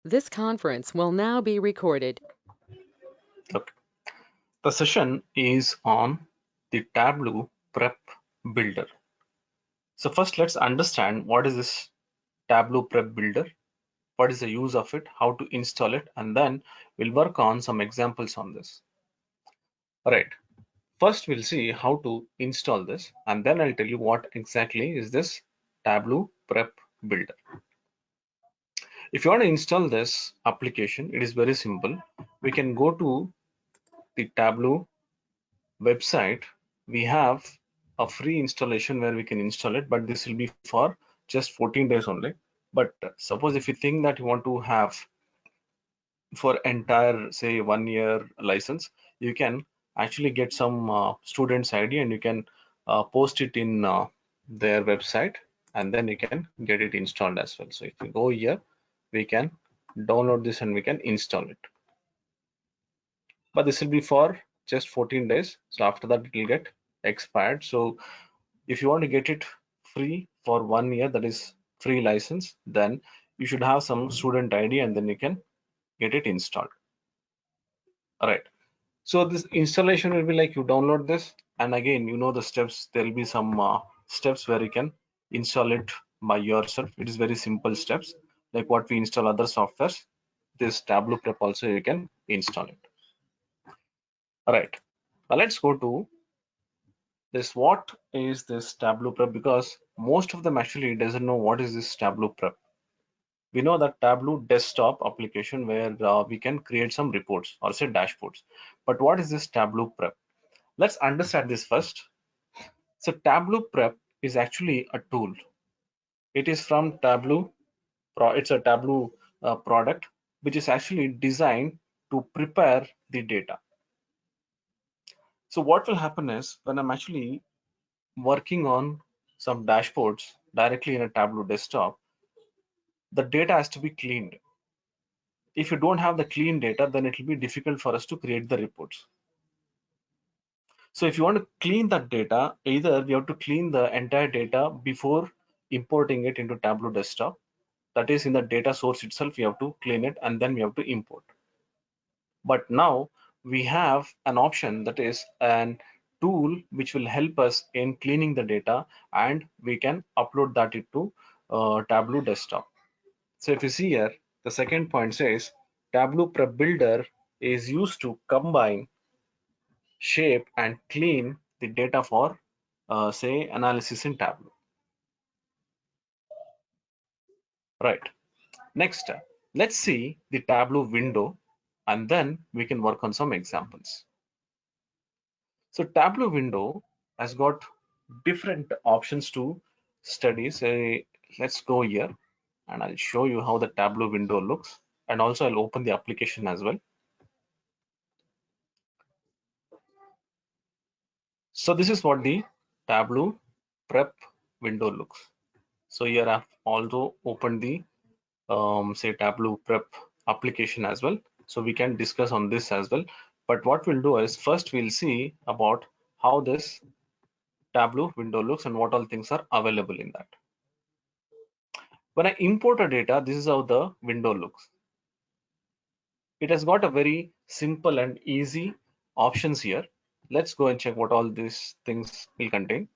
This conference will now be recorded. Okay. The session is on the Tableau Prep Builder. So first let's understand what is this Tableau Prep Builder, what is the use of it, how to install it, and then we'll work on some examples on this. All right. First we'll see how to install this, and then I'll tell you what exactly is this Tableau Prep Builder. If you want to install this application, it is very simple. We can go to the Tableau website. We have a free installation where we can install it, but this will be for just 14 days only. But suppose if you think that you want to have for entire say 1 year license, you can actually get some students ID and you can post it in their website, and then you can get it installed as well. So if you go here, we can download this and we can install it, but this will be for just 14 days. So after that it will get expired. So if you want to get it free for 1 year, that is free license, then you should have some student ID and then you can get it installed. All right. So this installation will be like you download this, and again, you know the steps. There will be some steps where you can install it by yourself. It is very simple steps, like what we install other softwares. This Tableau Prep also you can install it. All right. Now let's go to this. What is this Tableau Prep? Because most of them actually doesn't know what is this Tableau Prep. We know that Tableau desktop application where we can create some reports or say dashboards. But what is this Tableau Prep? Let's understand this first. So Tableau Prep is actually a tool. It is from Tableau. It's a Tableau product which is actually designed to prepare the data. So what will happen is when I'm actually working on some dashboards directly in a Tableau desktop, the data has to be cleaned. If you don't have the clean data, then it will be difficult for us to create the reports. So if you want to clean that data, either we have to clean the entire data before importing it into Tableau desktop. That is, in the data source itself, we have to clean it and then we have to import. But now we have an option, that is an tool which will help us in cleaning the data, and we can upload that into Tableau desktop. So if you see here, the second point says Tableau Prep Builder is used to combine, shape, and clean the data for say analysis in Tableau. Right. Next, let's see the Tableau window and then we can work on some examples. So Tableau window has got different options to study. Say, let's go here and I'll show you how the Tableau window looks, and also I'll open the application as well. So this is what the Tableau Prep window looks. So here I've also opened the say Tableau Prep application as well. So we can discuss on this as well. But what we'll do is first we'll see about how this Tableau window looks and what all things are available in that. When I import a data, this is how the window looks. It has got a very simple and easy options here. Let's go and check what all these things will contain.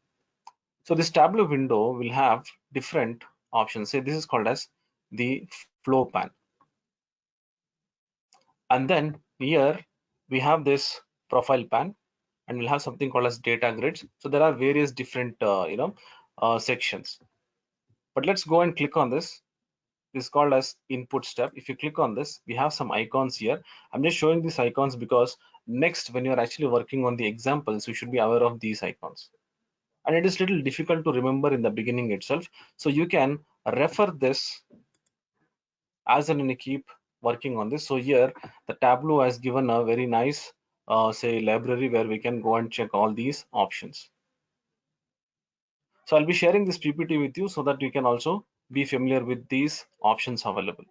So this Tableau window will have different options. Say this is called as the flow pan. And then here we have this profile pan, and we'll have something called as data grids. So there are various different sections. But let's go and click on this. This is called as input step. If you click on this, we have some icons here. I'm just showing these icons because next when you're actually working on the examples, you should be aware of these icons. And it is little difficult to remember in the beginning itself. So you can refer this as and when you keep working on this. So here the Tableau has given a very nice say library where we can go and check all these options. So I'll be sharing this PPT with you so that you can also be familiar with these options available.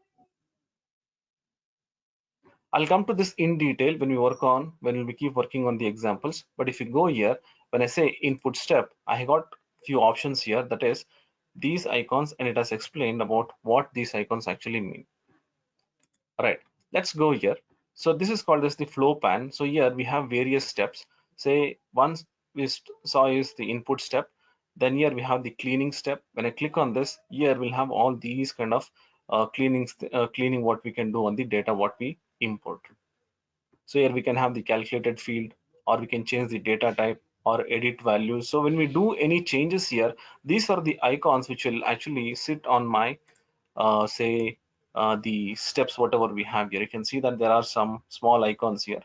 I'll come to this in detail when we keep working on the examples. But if you go here, when I say input step, I got few options here, that is these icons, and it has explained about what these icons actually mean. Right, let's go here. So this is called as the flow pan. So here we have various steps. Say once we saw is the input step, then here we have the cleaning step. When I click on this, here we'll have all these kind of cleaning what we can do on the data what we import. So here we can have the calculated field, or we can change the data type or edit values. So when we do any changes here, these are the icons which will actually sit on my say the steps whatever we have here. You can see that there are some small icons here.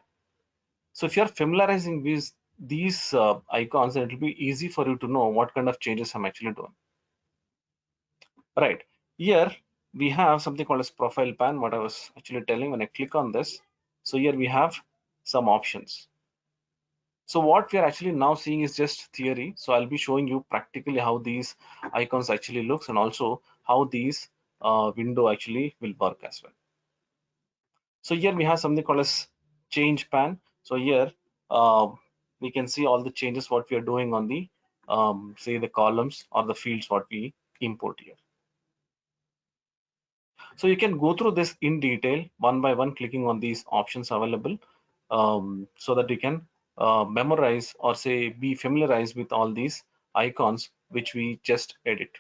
So if you are familiarizing with these icons, then it will be easy for you to know what kind of changes I'm actually doing. Right, here we have something called as profile pan, what I was actually telling. When I click on this, so here we have some options. So what we are actually now seeing is just theory. So I'll be showing you practically how these icons actually looks, and also how these window actually will work as well. So here we have something called as change pan. So here uh, we can see all the changes what we are doing on the say the columns or the fields what we import here. So you can go through this in detail one by one, clicking on these options available, so that you can memorize or say be familiarized with all these icons which we just edit.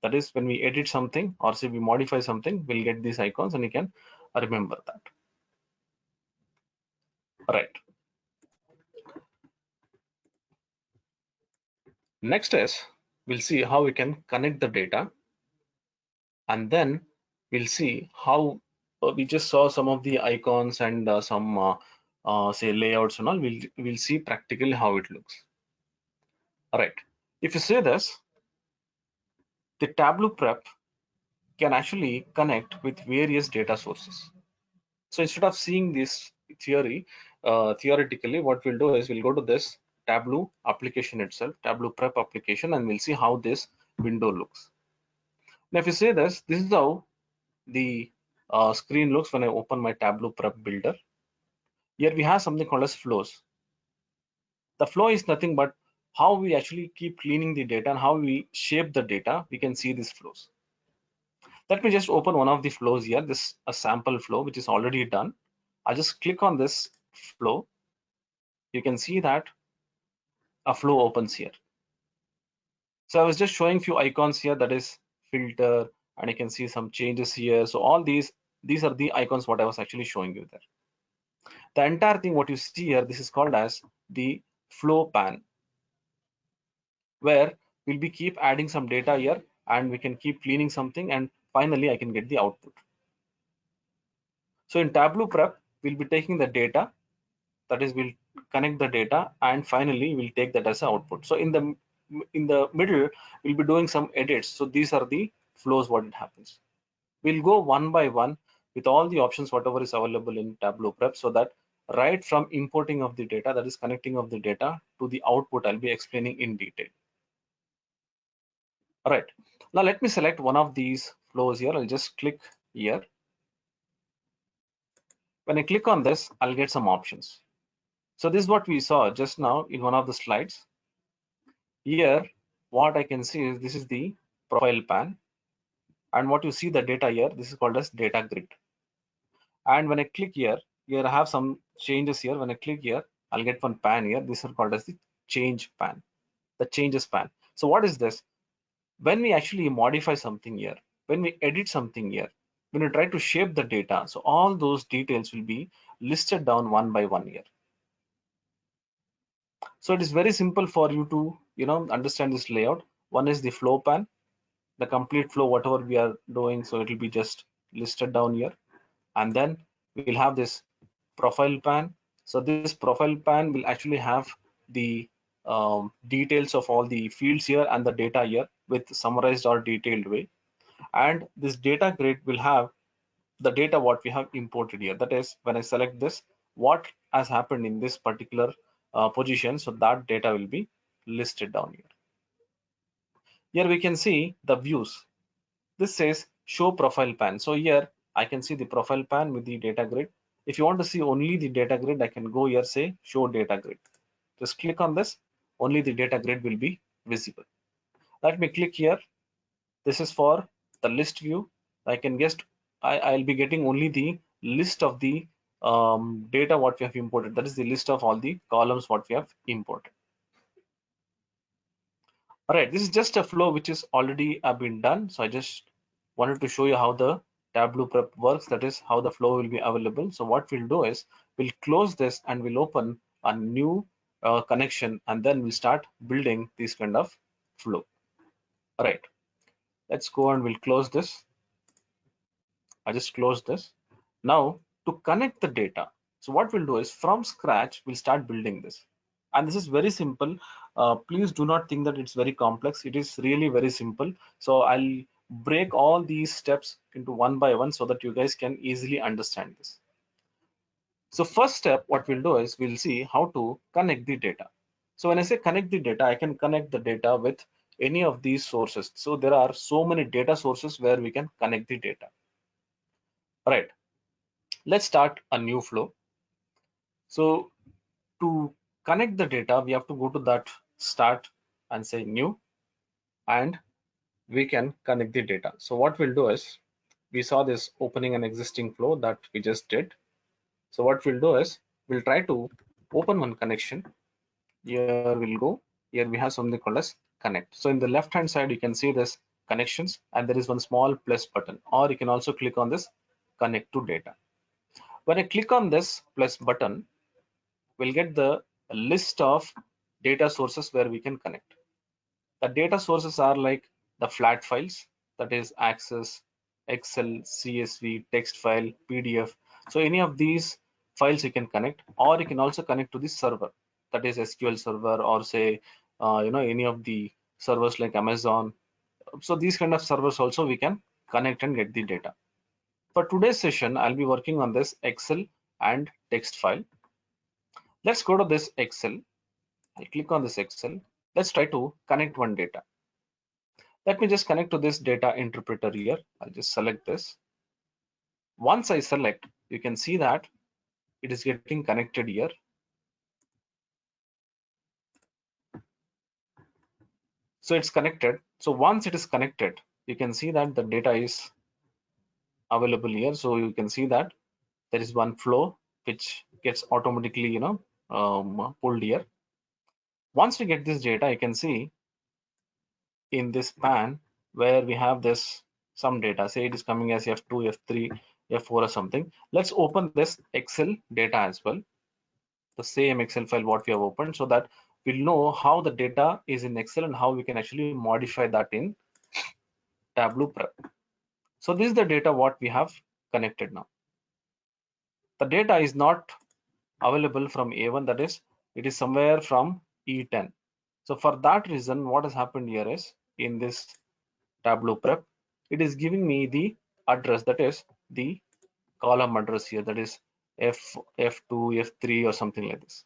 That is, when we edit something or say we modify something, we'll get these icons and you can remember that. Right. Next is we'll see how we can connect the data, and then we'll see how we just saw some of the icons and some say layouts and all. We'll see practically how it looks. All right. If you say this, the Tableau Prep can actually connect with various data sources. So instead of seeing this theoretically, what we'll do is we'll go to this Tableau application itself, Tableau Prep application, and we'll see how this window looks. Now, if you say this is how the screen looks when I open my Tableau Prep Builder. Here we have something called as flows. The flow is nothing but how we actually keep cleaning the data and how we shape the data. We can see these flows. Let me just open one of the flows here. This a sample flow which is already done. I just click on this flow. You can see that a flow opens here. So I was just showing few icons here, that is filter, and you can see some changes here. So all these are the icons what I was actually showing you there. The entire thing what you see here, this is called as the flow pan, where we'll be keep adding some data here and we can keep cleaning something, and finally I can get the output. So in Tableau Prep, we'll be taking the data, that is we'll connect the data, and finally we'll take that as an output. So in the middle we'll be doing some edits. So these are the flows what it happens. We'll go one by one with all the options whatever is available in Tableau Prep, so that right from importing of the data, that is connecting of the data, to the output, I'll be explaining in detail. All right, now let me select one of these flows here. I'll just click here. When I click on this, I'll get some options. So this is what we saw just now in one of the slides. Here what I can see is this is the profile pan, and what you see the data here, this is called as data grid. And when I click here, I have some changes here. When I click here, I'll get one pan here. This is called as the change pan, the changes pan. So what is this? When we actually modify something here, when we edit something here, when we try to shape the data, so all those details will be listed down one by one here. So it is very simple for you to understand this layout. One is the flow pan, the complete flow whatever we are doing, so it will be just listed down here. And then we'll have this profile pan. So this profile pan will actually have the details of all the fields here and the data here with summarized or detailed way. And this data grid will have the data what we have imported here. That is, when I select this, what has happened in this particular position, so that data will be listed down here. Here we can see the views. This says show profile pan. So here I can see the profile pan with the data grid. If you want to see only the data grid, I can go here, say show data grid. Just click on this, only the data grid will be visible. Let me click here. This is for the list view. I can just I'll be getting only the list of the data what we have imported. That is the list of all the columns what we have imported. All right, this is just a flow which is already been done. So I just wanted to show you how the Tableau prep works. That is how the flow will be available. So what we'll do is we'll close this and we'll open a new connection, and then we'll start building this kind of flow. All right, let's go and we'll close this. I just closed this. Now to connect the data, so what we'll do is from scratch we'll start building this, and this is very simple. Please do not think that it's very complex. It is really very simple. So I'll break all these steps into one by one so that you guys can easily understand this. So first step what we'll do is we'll see how to connect the data. So when I say connect the data, I can connect the data with any of these sources. So there are so many data sources where we can connect the data. All right, let's start a new flow. So to connect the data, we have to go to that start and say new, and we can connect the data. So what we'll do is we saw this opening an existing flow that we just did. So what we'll do is we'll try to open one connection. Here we'll go. Here we have something called as connect. So in the left hand side, you can see this connections, and there is one small plus button, or you can also click on this connect to data. When I click on this plus button, we'll get the list of data sources where we can connect. The data sources are like the flat files, that is Access, Excel, CSV, text file, PDF. So any of these files you can connect, or you can also connect to the server, that is SQL server, or say any of the servers like Amazon. So these kind of servers also we can connect and get the data. For today's session, I'll be working on this Excel and text file. Let's go to this Excel. I'll click on this Excel. Let's try to connect one data. Let me just connect to this data interpreter here. I'll just select this. Once I select, you can see that it is getting connected here. So it's connected. So once it is connected, you can see that the data is available here. So you can see that there is one flow which gets automatically, pulled here. Once we get this data, you can see in this pan where we have this some data, say it is coming as F2, F3, F4 or something. Let's open this Excel data as well, the same Excel file what we have opened, so that we'll know how the data is in Excel and how we can actually modify that in Tableau Prep. So this is the data what we have connected now. The data is not available from A1, that is it is somewhere from E10. So for that reason, what has happened here is in this Tableau Prep, it is giving me the address, that is the column address here, that is F2, F3 or something like this.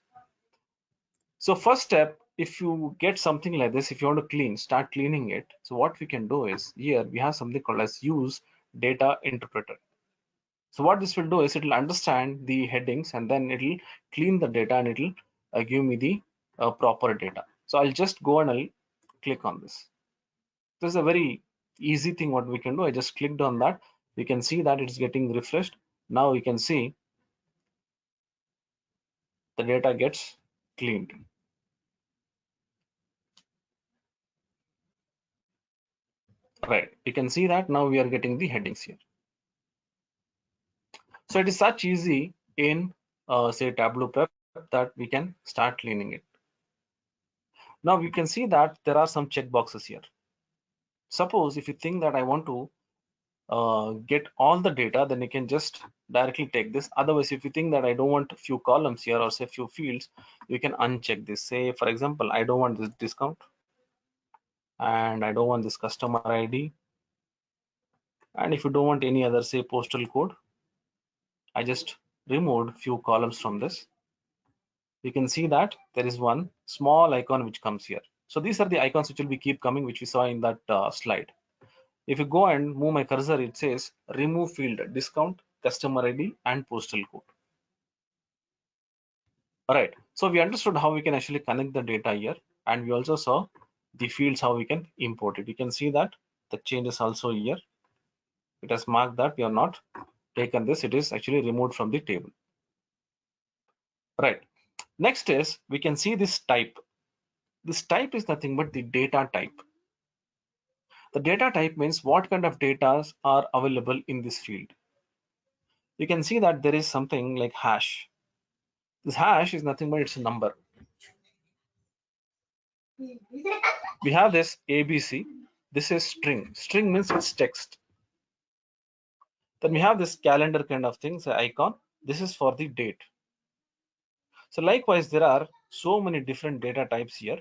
So first step, if you get something like this, if you want to clean, start cleaning it. So what we can do is here we have something called as use data interpreter. So what this will do is it will understand the headings, and then it will clean the data, and it will give me the proper data. So I'll just go and I'll click on this. This is a very easy thing what we can do. I just clicked on that. You can see that it's getting refreshed. Now you can see the data gets cleaned. Right, you can see that now we are getting the headings here. So it is such easy in say Tableau Prep that we can start cleaning it. Now you can see that there are some check boxes here. Suppose if you think that I want to get all the data, then you can just directly take this. Otherwise, if you think that I don't want a few columns here or say few fields, you can uncheck this. Say for example, I don't want this discount, and I don't want this customer ID, and if you don't want any other, say postal code, I just removed few columns from this. You can see that there is one small icon which comes here. So these are the icons which will be keep coming, which we saw in that slide. If you go and move my cursor, it says remove field discount, customer ID and postal code. All right, so we understood how we can actually connect the data here, and we also saw the fields how we can import it. You can see that the changes also here. It has marked that we have not taken this. It is actually removed from the table. Right. Next is we can see this type. This type is nothing but the data type. The data type means what kind of data are available in this field. You can see that there is something like hash. This hash is nothing but it's a number. We have this ABC. This is string. String means it's text. Then we have this calendar kind of thing, the icon. This is for the date. So likewise, there are so many different data types here.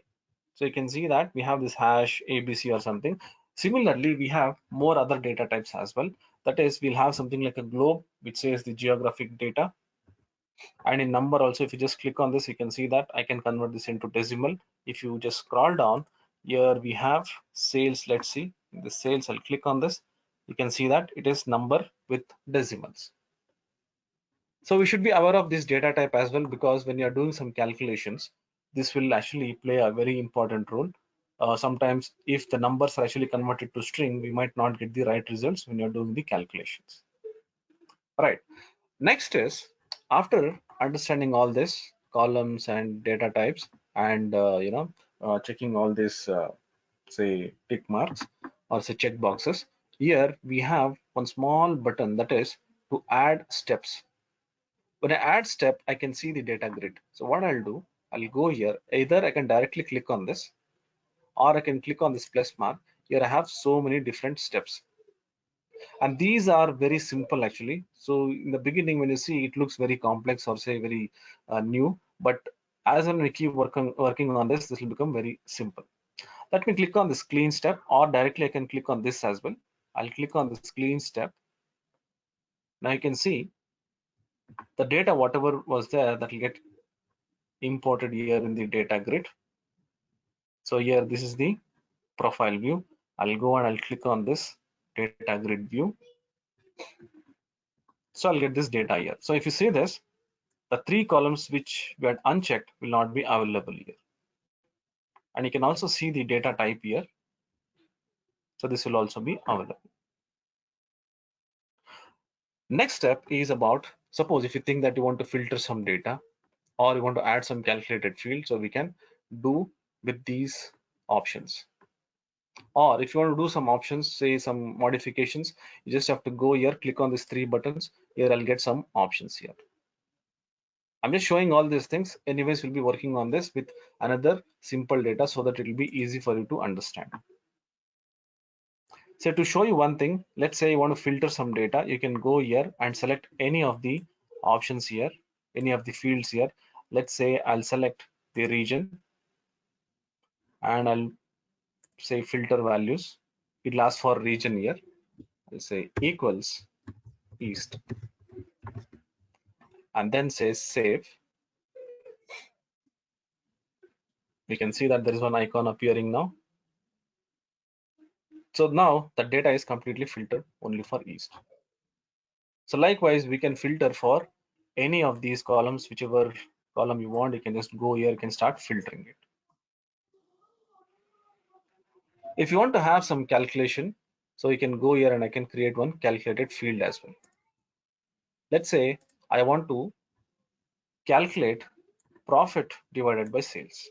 So you can see that we have this hash ABC or something. Similarly, we have more other data types as well. That is, we'll have something like a globe, which says the geographic data. And in number also, if you just click on this, you can see that I can convert this into decimal. If you just scroll down, here we have sales. Let's see the sales. I'll click on this. You can see that it is number with decimals. So we should be aware of this data type as well, because when you're doing some calculations, this will actually play a very important role. Sometimes if the numbers are actually converted to string, we might not get the right results when you're doing the calculations. Right. Next is, after understanding all this columns and data types and checking all this say tick marks or say check boxes, here we have one small button, that is to add steps. When I add step, I can see the data grid. So what I'll do, I'll go here. Either I can directly click on this, or I can click on this plus mark. Here I have so many different steps. And these are very simple actually. So in the beginning, when you see, it looks very complex or say very new, but as when we keep working on this will become very simple. Let me click on this clean step, or directly I can click on this as well. I'll click on this clean step. Now you can see the data, whatever was there, that will get imported here in the data grid. So here, this is the profile view. I'll go and I'll click on this data grid view. So I'll get this data here. So if you see this, the three columns which we had unchecked will not be available here. And you can also see the data type here. So this will also be available. Next step is about, suppose if you think that you want to filter some data or you want to add some calculated field, so we can do with these options. Or if you want to do some options, say some modifications, you just have to go here, click on these three buttons. Here I'll get some options here. I'm just showing all these things. Anyways, we'll be working on this with another simple data so that it will be easy for you to understand. So to show you one thing, let's say you want to filter some data, you can go here and select any of the options here, any of the fields here. Let's say I'll select the region and I'll say filter values. It'll ask for region here. I'll say equals east and then say save. We can see that there is one icon appearing now. So now the data is completely filtered only for east. So likewise, we can filter for any of these columns, whichever column you want. You can just go here, you can start filtering it. If you want to have some calculation, so you can go here and I can create one calculated field as well. Let's say I want to calculate profit divided by sales.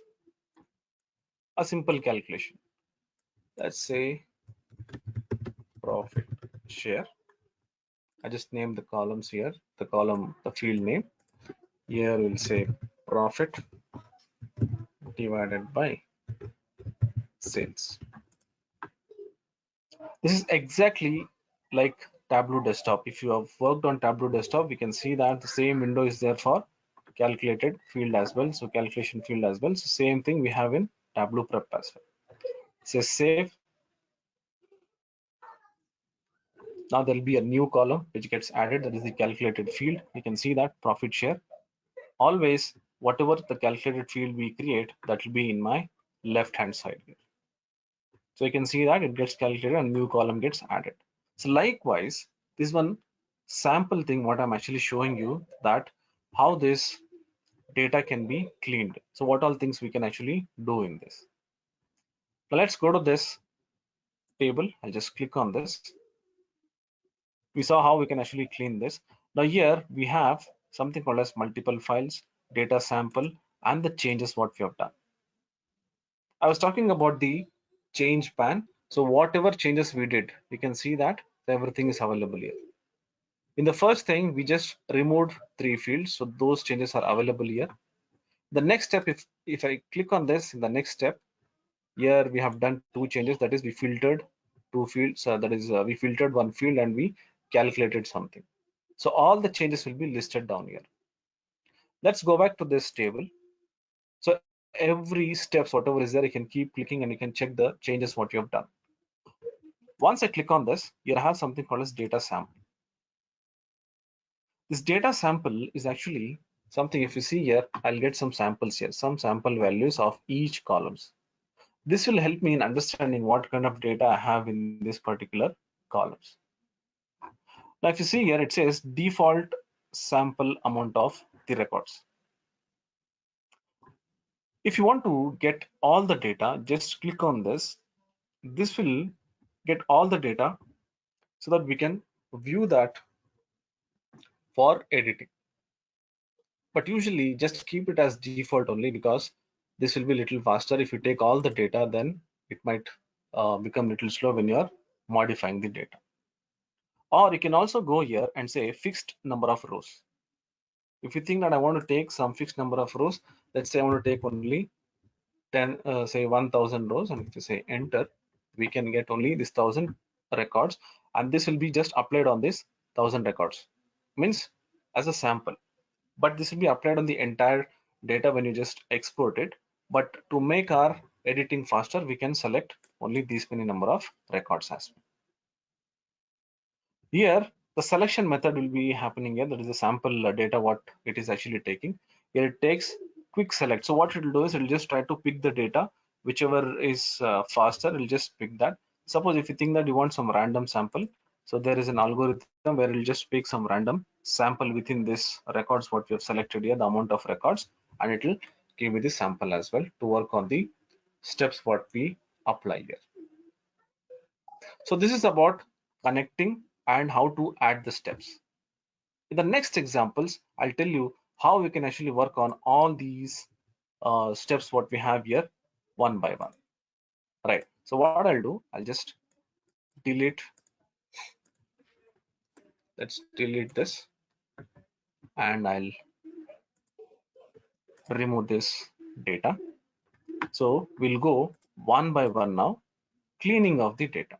A simple calculation. Let's say profit share. I just name the columns here, the column, the field name. Here we'll say profit divided by sales. This is exactly like Tableau desktop. If you have worked on Tableau desktop, we can see that the same window is there for calculated field as well. So calculation field as well. So same thing we have in Tableau prep as well. Say save. Now there will be a new column which gets added. That is the calculated field. You can see that profit share. Always, whatever the calculated field we create, that will be in my left hand side here. So you can see that it gets calculated and new column gets added. So likewise, this one sample thing, what I'm actually showing you, that how this data can be cleaned. So what all things we can actually do in this. Now let's go to this table. I'll just click on this. We saw how we can actually clean this. Now here we have something called as multiple files, data sample, and the changes what we have done. I was talking about the change pan. So whatever changes we did, you can see that everything is available here. In the first thing, we just removed 3 fields. So those changes are available here. The next step, if I click on this in the next step, here we have done 2 changes. That is, we filtered 2 fields. We filtered 1 field and we calculated something. So all the changes will be listed down here. Let's go back to this table. So every steps, whatever is there, you can keep clicking and you can check the changes what you have done. Once I click on this, you have something called as data sample. This data sample is actually something, if you see here, I'll get some samples here, some sample values of each columns. This will help me in understanding what kind of data I have in this particular columns. Now, if you see here, it says default sample amount of the records. If you want to get all the data, just click on this. This will get all the data so that we can view that for editing. But usually just keep it as default only, because this will be a little faster. If you take all the data, then it might become a little slow when you're modifying the data. Or you can also go here and say fixed number of rows. If you think that I want to take some fixed number of rows, let's say I want to take only 10, say 1000 rows, and if you say enter, we can get only this 1000 records, and this will be just applied on this 1000 records, means as a sample. But this will be applied on the entire data when you just export it. But to make our editing faster, we can select only these many number of records as well. Here the selection method will be happening here. That is the sample data what it is actually taking. Here it takes quick select. So what it will do is it will just try to pick the data, whichever is faster, it will just pick that. Suppose if you think that you want some random sample, so there is an algorithm where it will just pick some random sample within this records what we have selected here, the amount of records, and it will give you the sample as well to work on the steps what we apply here. So this is about connecting and how to add the steps. In the next examples, I'll tell you how we can actually work on all these steps what we have here one by one. Right. So what I'll do, I'll just delete. Let's delete this, and I'll remove this data. So we'll go one by one now, cleaning of the data.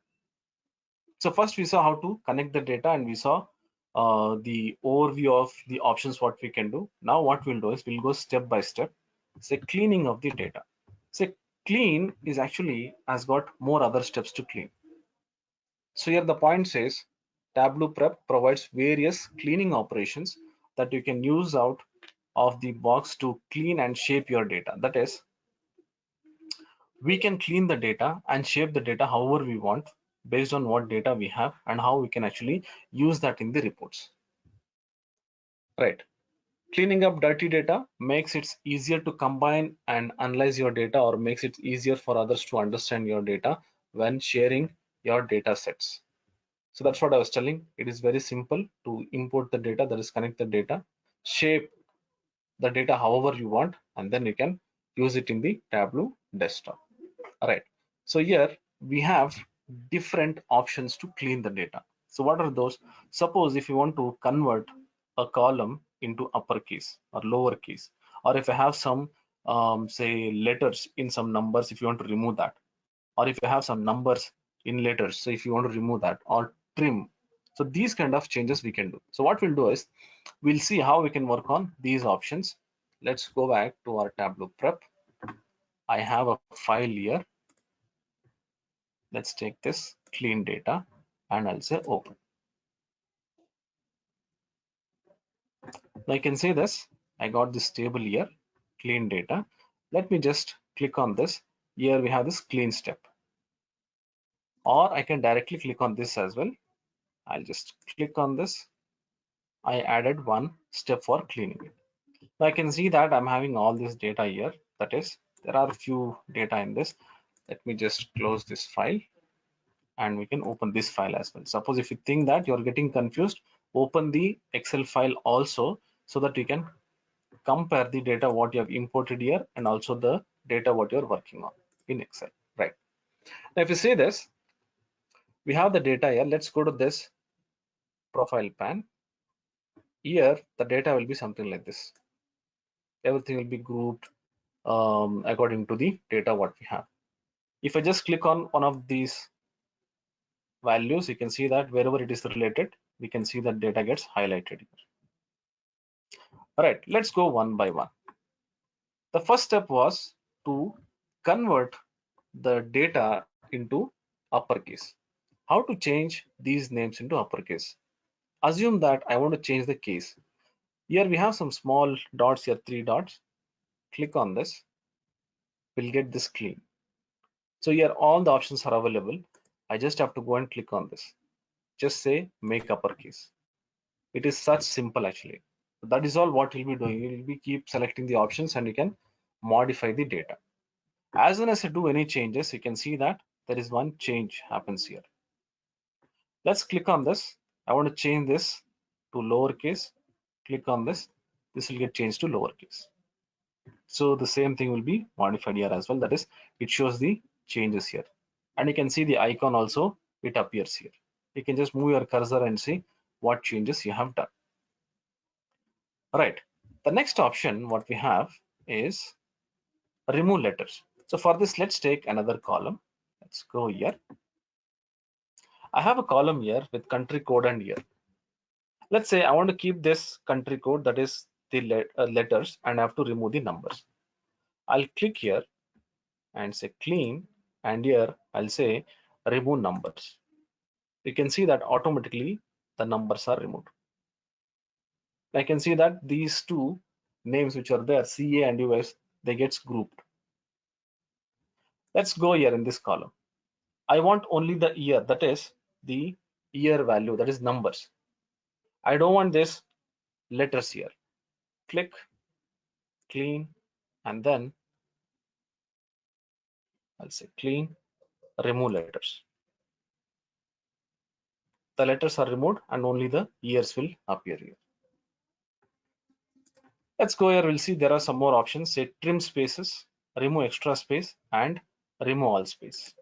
So first we saw how to connect the data, and we saw the overview of the options what we can do. Now what we'll do is we'll go step by step. Say cleaning of the data. Say clean is actually has got more other steps to clean. So here the point says Tableau Prep provides various cleaning operations that you can use out of the box to clean and shape your data. That is, we can clean the data and shape the data however we want based on what data we have and how we can actually use that in the reports. Right. Cleaning up dirty data makes it easier to combine and analyze your data, or makes it easier for others to understand your data when sharing your data sets. So that's what I was telling. It is very simple to import the data, that is connect the data, shape the data however you want, and then you can use it in the Tableau desktop. All right. So here we have different options to clean the data. So what are those? Suppose if you want to convert a column into uppercase or lowercase, or if I have some say letters in some numbers, if you want to remove that, or if you have some numbers in letters, so if you want to remove that, or trim. So these kind of changes we can do. So what we'll do is we'll see how we can work on these options. Let's go back to our Tableau Prep. I have a file here. Let's take this clean data and I'll say open. Now you can see this. I got this table here, clean data. Let me just click on this. Here we have this clean step. Or I can directly click on this as well. I'll just click on this. I added one step for cleaning it. Now I can see that I'm having all this data here. That is, there are a few data in this. Let me just close this file. and we can open this file as well. Suppose if you think that you're getting confused, open the Excel file also, so that you can compare the data what you have imported here and also the data what you're working on in Excel, right? Now if you see this, we have the data here. Let's go to this profile pan. Here the data will be something like this. Everything will be grouped according to the data what we have. If I just click on one of these values, you can see that wherever it is related, we can see that data gets highlighted here. All right, let's go one by one. The first step was to convert the data into uppercase. How to change these names into uppercase? Assume that I want to change the case. Here we have some small dots here, 3 dots. Click on this. We'll get this clean. So here all the options are available. I just have to go and click on this. Just say make uppercase. It is such simple actually. That is all what you'll be doing. You'll be keep selecting the options and you can modify the data. As soon as I do any changes, you can see that there is one change happens here. Let's click on this. I want to change this to lowercase. Click on this. This will get changed to lowercase. So the same thing will be modified here as well. That is, it shows the changes here. And you can see the icon also, it appears here. You can just move your cursor and see what changes you have done. All right. The next option, what we have is remove letters. So for this, let's take another column. Let's go here. I have a column here with country code and year. Let's say I want to keep this country code, that is the letters, and I have to remove the numbers. I'll click here and say clean, and here I'll say remove numbers. You can see that automatically the numbers are removed. I can see that these two names which are there, CA and US, they gets grouped. Let's go here in this column. I want only the year, that is the year value, that is numbers. I don't want this letters here. Click, clean, and then I'll say clean, remove letters. The letters are removed and only the years will appear here. Let's go here. We'll see there are some more options. Say trim spaces, remove extra space, and remove all space.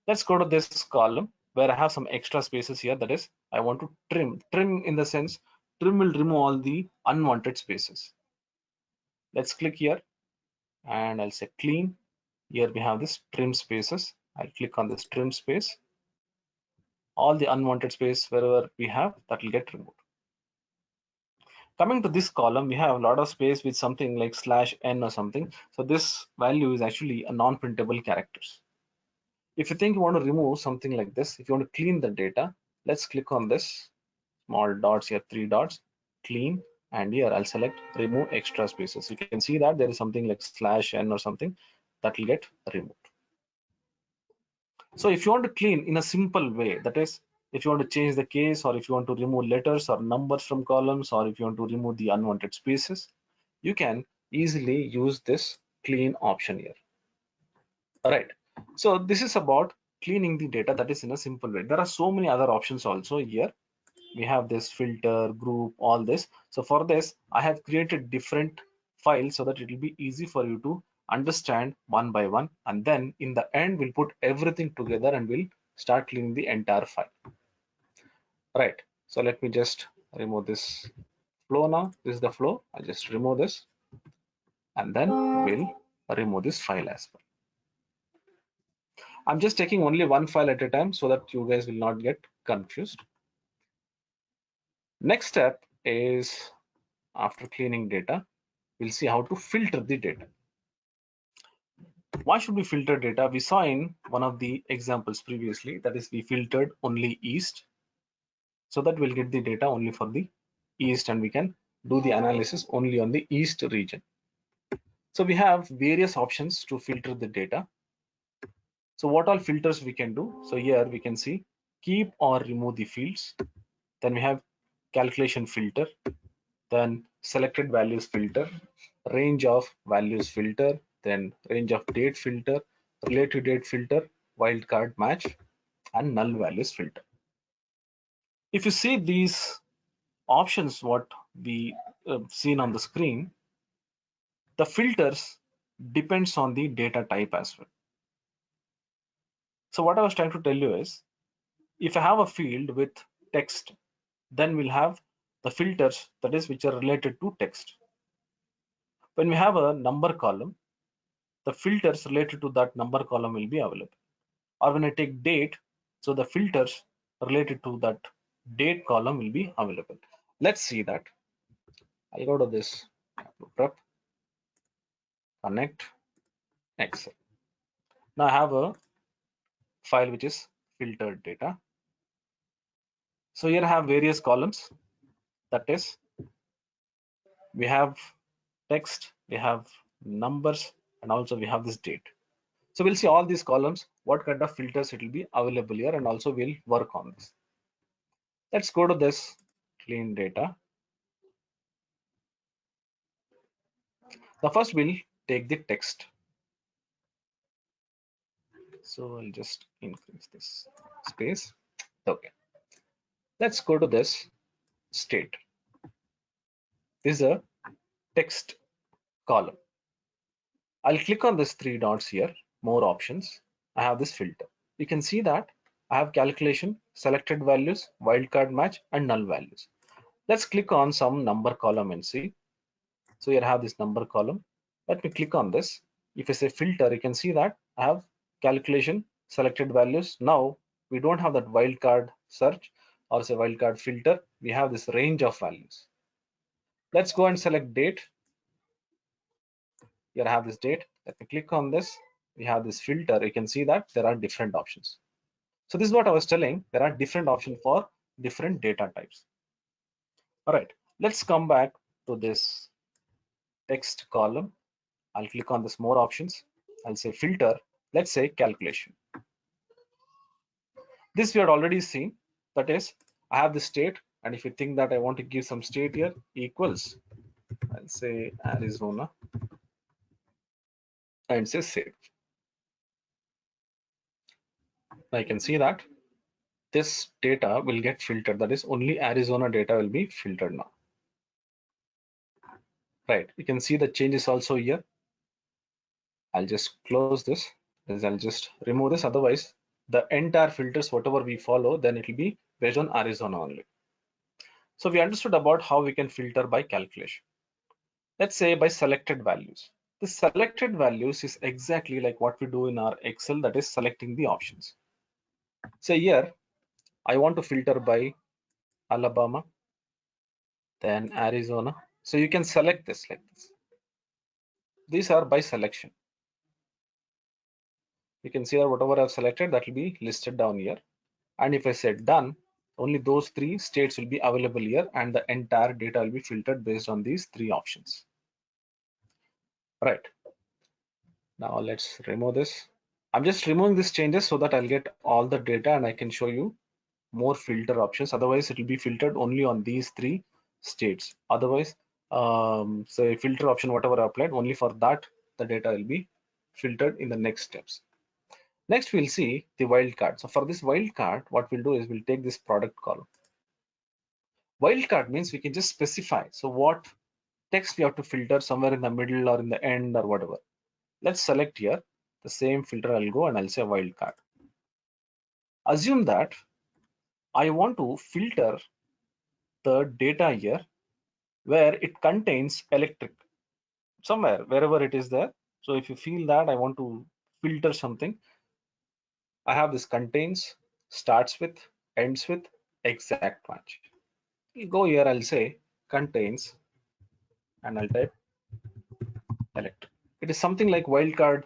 Let's go to this column where I have some extra spaces here. That is, I want to trim. Trim in the sense, trim will remove all the unwanted spaces. Let's click here and I'll say clean. Here we have this trim spaces. I'll click on this trim space. All the unwanted space wherever we have, that will get removed. Coming to this column, we have a lot of space with something like /n or something. So this value is actually a non-printable characters. If you think you want to remove something like this, if you want to clean the data, let's click on this small dots here, 3 dots, clean, and here I'll select remove extra spaces. You can see that there is something like /n or something that will get removed. So if you want to clean in a simple way, that is, if you want to change the case, or if you want to remove letters or numbers from columns, or if you want to remove the unwanted spaces, you can easily use this clean option here. All right. So this is about cleaning the data, that is in a simple way. There are so many other options also here. We have this filter, group, all this. So for this, I have created different files so that it will be easy for you to understand one by one. And then in the end, we'll put everything together and we'll start cleaning the entire file. Right. So let me just remove this flow now. This is the flow. I'll just remove this and then we'll remove this file as well. I'm just taking only one file at a time so that you guys will not get confused. Next step is, after cleaning data, we'll see how to filter the data. Why should we filter data? We saw in one of the examples previously, that is we filtered only East, so that we'll get the data only for the East and we can do the analysis only on the East region. So we have various options to filter the data. So what all filters we can do? So here we can see keep or remove the fields. Then we have calculation filter, then selected values filter, range of values filter, then range of date filter, relative date filter, wildcard match, and null values filter. If you see these options, what we seen on the screen, the filters depends on the data type as well. So what I was trying to tell you is, if I have a field with text, then we'll have the filters, that is, which are related to text. When we have a number column, the filters related to that number column will be available. Or when I take date, so the filters related to that date column will be available. Let's see that. I'll go to this prep, connect, Excel. Now I have a file which is filtered data. So here I have various columns. That is, we have text, we have numbers, and also we have this date. So we'll see all these columns, what kind of filters it will be available here, and also we'll work on this. Let's go to this clean data. The first we'll take the text. So I'll just increase this space. Okay. Let's go to this state. This is a text column. I'll click on this three dots here, more options. I have this filter. You can see that I have calculation, selected values, wildcard match, and null values. Let's click on some number column and see. So here I have this number column. Let me click on this. If I say filter, you can see that I have calculation, selected values. Now we don't have that wildcard search or say wildcard filter. We have this range of values. Let's go and select date. Here I have this date. Let me click on this. We have this filter. You can see that there are different options. So this is what I was telling. There are different options for different data types. All right, let's come back to this text column. I'll click on this more options. I'll say filter. Let's say calculation. This we had already seen. That is, I have the state, and if you think that I want to give some state here, equals, I'll say Arizona, and say save. I can see that this data will get filtered. That is, only Arizona data will be filtered now. Right, you can see the changes also here. I'll just close this. I'll just remove this. Otherwise, the entire filters, whatever we follow, then it will be based on Arizona only. So we understood about how we can filter by calculation. Let's say by selected values. The selected values is exactly like what we do in our Excel, that is selecting the options. Say here, I want to filter by Alabama, then Arizona. So you can select this like this. These are by selection. You can see that whatever I've selected, that will be listed down here. And if I say done, only those three states will be available here, and the entire data will be filtered based on these three options. Right. Now let's remove this. I'm just removing these changes so that I'll get all the data and I can show you more filter options. Otherwise, it will be filtered only on these three states. Otherwise, say filter option, whatever I applied, only for that, the data will be filtered in the next steps. Next, we'll see the wildcard. So for this wildcard, what we'll do is we'll take this product column. Wildcard means we can just specify. So what text we have to filter somewhere in the middle or in the end or whatever. Let's select here the same filter. I'll go and I'll say wildcard. Assume that I want to filter the data here where it contains electric somewhere, wherever it is there. So if you feel that I want to filter something, I have this contains, starts with, ends with, exact match. I'll go here, I'll say contains, and I'll type electric. It is something like wildcard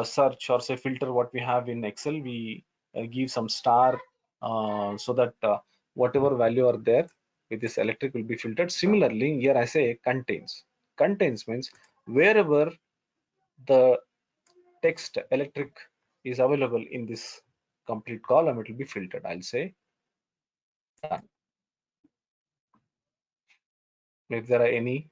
search or say filter what we have in Excel. We give some star so that whatever value are there with this electric will be filtered. Similarly, here I say contains. Contains means wherever the text electric is available in this complete column, it will be filtered. I'll say done. If there are any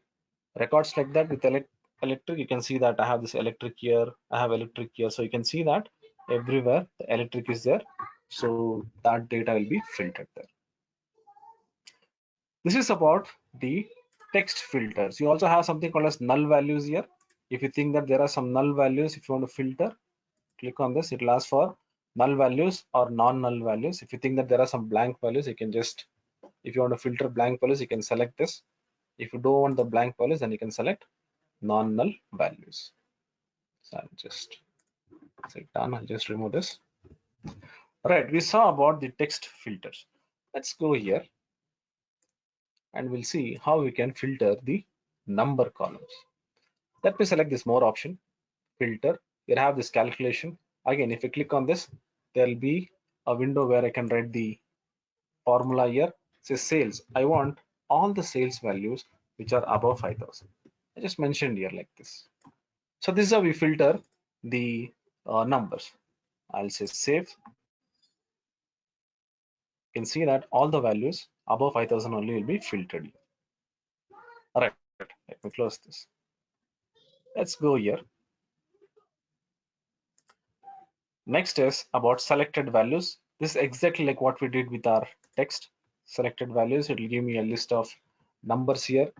records like that with electric, you can see that I have this electric here, I have electric here. So you can see that everywhere the electric is there. So that data will be filtered there. This is about the text filters. You also have something called as null values here. If you think that there are some null values, if you want to filter, click on this. It will ask for null values or non-null values. If you think that there are some blank values, you can just, if you want to filter blank values, you can select this. If you don't want the blank values, then you can select non-null values. So I'll just say done. I'll just remove this. Right, we saw about the text filters. Let's go here and we'll see how we can filter the number columns. Let me select this more option, filter. You have this calculation. Again, if you click on this, there'll be a window where I can write the formula here. It says sales. I want all the sales values which are above 5,000. I just mentioned here like this. So this is how we filter the numbers. I'll say save. You can see that all the values above 5,000 only will be filtered. All right, let me close this. Let's go here. Next is about selected values. This is exactly like what we did with our text. Selected values, it will give me a list of numbers here.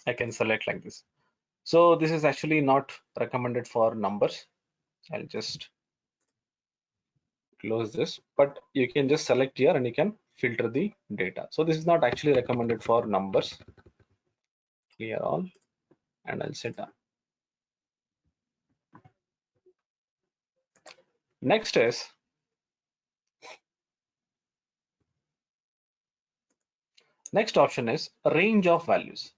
I can select like this. So this is actually not recommended for numbers. I'll just close this, but you can just select here and you can filter the data. So this is not actually recommended for numbers. Clear all, and I'll set done. Next is next option is a range of values.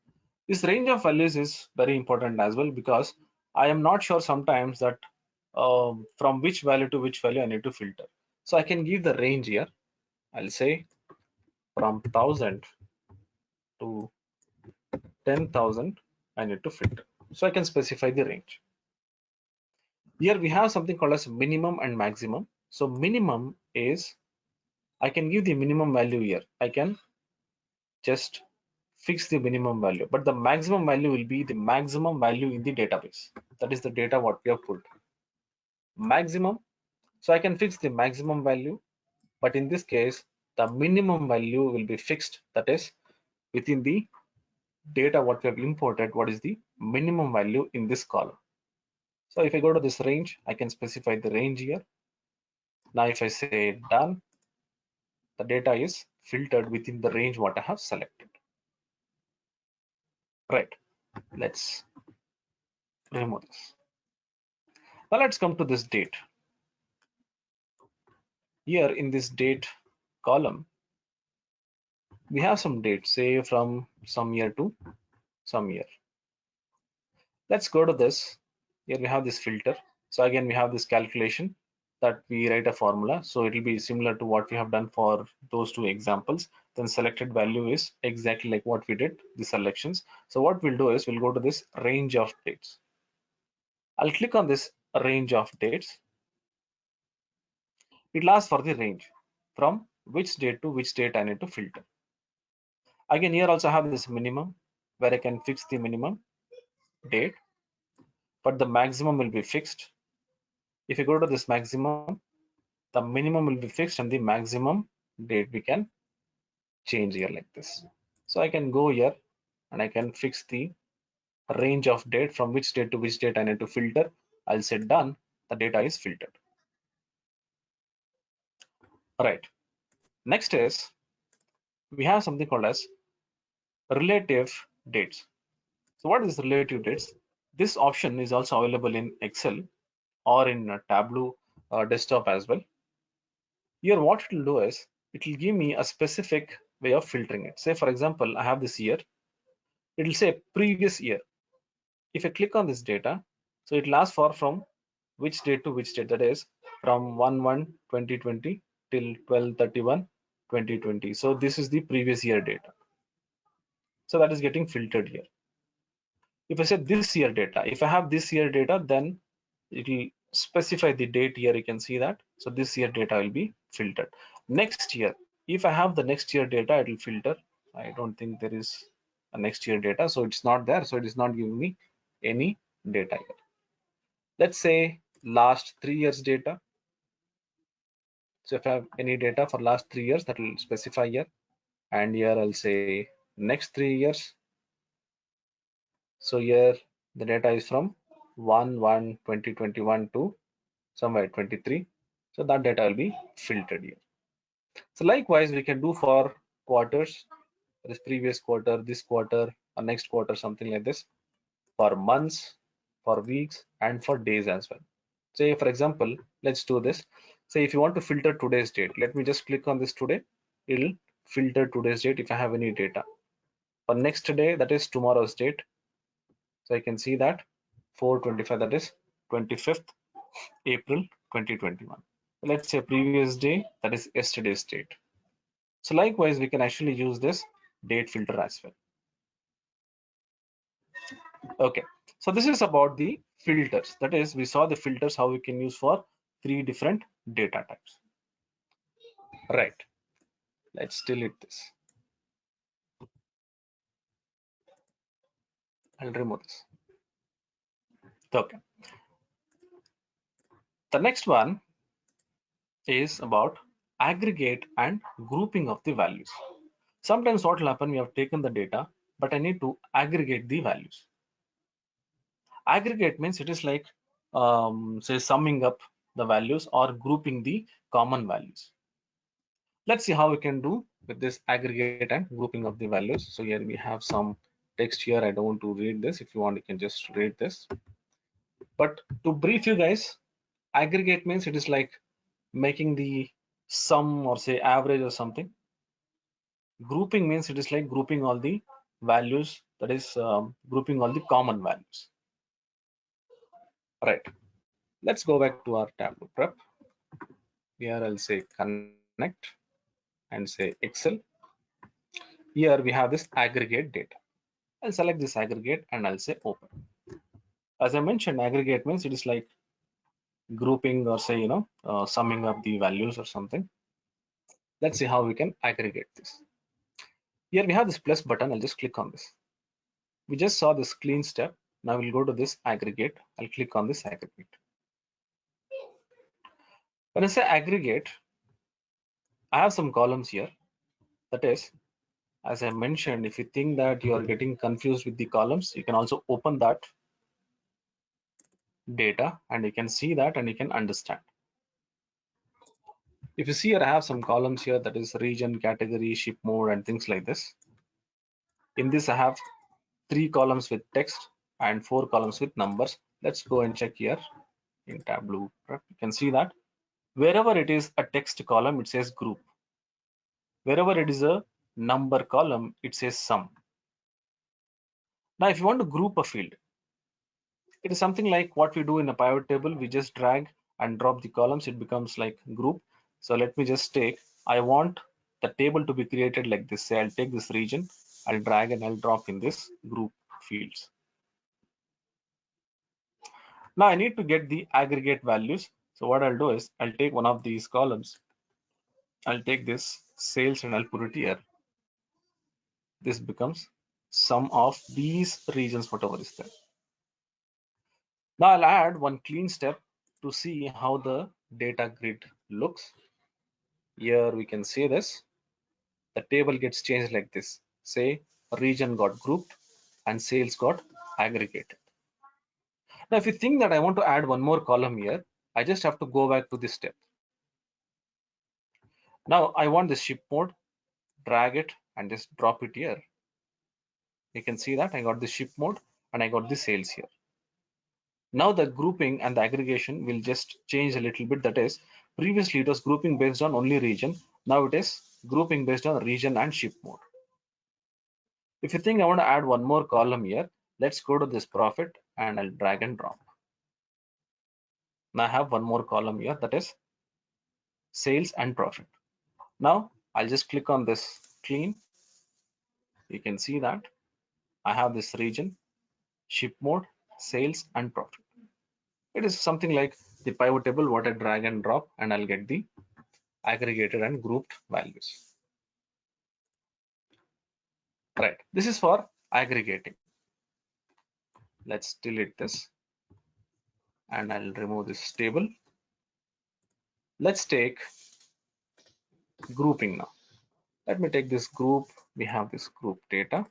This range of values is very important as well, because I am not sure sometimes that from which value to which value I need to filter. So I can give the range here. I'll say from 1000 to 10,000 I need to filter. So I can specify the range. Here we have something called as minimum and maximum. So minimum is, I can give the minimum value here. I can just fix the minimum value, but the maximum value will be the maximum value in the database. That is the data what we have pulled. Maximum, so I can fix the maximum value, but in this case the minimum value will be fixed, that is within the data what we have imported, what is the minimum value in this column. So if I go to this range, I can specify the range here. Now if I say done, the data is filtered within the range what I have selected. Right, let's remove this. Now let's come to this date. Here in this date column, we have some dates, say from some year to some year. Let's go to this. Here we have this filter. So again, we have this calculation that we write a formula. So it will be similar to what we have done for those two examples. Then selected value is exactly like what we did, the selections. So what we'll do is we'll go to this range of dates. I'll click on this range of dates. It asks for the range from which date to which date I need to filter. Again, here also have this minimum where I can fix the minimum date, but the maximum will be fixed. If you go to this maximum, the minimum will be fixed and the maximum date we can change here like this. So I can go here and I can fix the range of date from which date to which date I need to filter. I'll say done, the data is filtered. All right, next is we have something called as relative dates. So what is relative dates? This option is also available in Excel or in Tableau desktop as well. Here what it will do is it will give me a specific way of filtering it. Say for example, I have this year. It will say previous year. If I click on this data, so it lasts for from which date to which date, that is from 1/1/2020 till 12/31/2020. So this is the previous year data. So that is getting filtered here. If I say this year data, if I have this year data, then it will specify the date here. You can see that. So this year data will be filtered. Next year, if I have the next year data, it will filter. I don't think there is a next year data, so it's not there. So it is not giving me any data here. Let's say last 3 years data. So if I have any data for last 3 years, that will specify here, and here I'll say next 3 years. So here the data is from 1/1/2021 to somewhere 23. So that data will be filtered here. So likewise, we can do for quarters, this previous quarter, this quarter, or next quarter, something like this, for months, for weeks, and for days as well. Say, for example, let's do this. Say if you want to filter today's date, let me just click on this today. It'll filter today's date if I have any data. For next day, that is tomorrow's date. So I can see that 4/25, that is 25th April 2021. Let's say previous day, that is yesterday's date. So likewise, we can actually use this date filter as well. Okay, so this is about the filters. That is, we saw the filters how we can use for 3 different data types. Right, let's delete this. I'll remove this. Okay, the next one is about aggregate and grouping of the values. Sometimes what will happen, we have taken the data, but I need to aggregate the values. Aggregate means it is like say summing up the values or grouping the common values. Let's see how we can do with this aggregate and grouping of the values. So here we have some text here. I don't want to read this. If you want, you can just read this. But to brief you guys, aggregate means it is like making the sum or say average or something. Grouping means it is like grouping all the values, that is grouping all the common values. Right. Let's go back to our Tableau prep. Here I'll say connect and say Excel. Here we have this aggregate data. I'll select this aggregate and I'll say open. As I mentioned, aggregate means it is like grouping or say, summing up the values or something. Let's see how we can aggregate this. Here we have this plus button. I'll just click on this. We just saw this clean step. Now we'll go to this aggregate. I'll click on this aggregate. When I say aggregate, I have some columns here. That is, as I mentioned, if you think that you are getting confused with the columns, you can also open that data and you can see that and you can understand. If you see here, I have some columns here, that is region, category, ship mode, and things like this. In this, I have 3 columns with text and 4 columns with numbers. Let's go and check here in Tableau Prep. You can see that wherever it is a text column, it says group. Wherever it is a number column, it says sum. Now, if you want to group a field, it is something like what we do in a pivot table. We just drag and drop the columns. It becomes like group. So let me just take, I want the table to be created like this. Say I'll take this region, I'll drag and I'll drop in this group fields. Now I need to get the aggregate values. So what I'll do is I'll take one of these columns. I'll take this sales and I'll put it here. This becomes sum of these regions, whatever is there. Now I'll add one clean step to see how the data grid looks. Here we can see this. The table gets changed like this. Say region got grouped and sales got aggregated. Now if you think that I want to add one more column here, I just have to go back to this step. Now I want this ship mode, drag it and just drop it here. You can see that I got the ship mode and I got the sales here. Now the grouping and the aggregation will just change a little bit. That is, previously it was grouping based on only region. Now it is grouping based on region and ship mode. If you think I want to add one more column here, let's go to this profit and I'll drag and drop. Now I have one more column here, that is sales and profit. Now I'll just click on this clean. You can see that I have this region, ship mode, sales and profit. It is something like the pivot table, what I drag and drop and I'll get the aggregated and grouped values. Right, this is for aggregating. Let's delete this and I'll remove this table. Let's take grouping now. Let me take this group. We have this group data.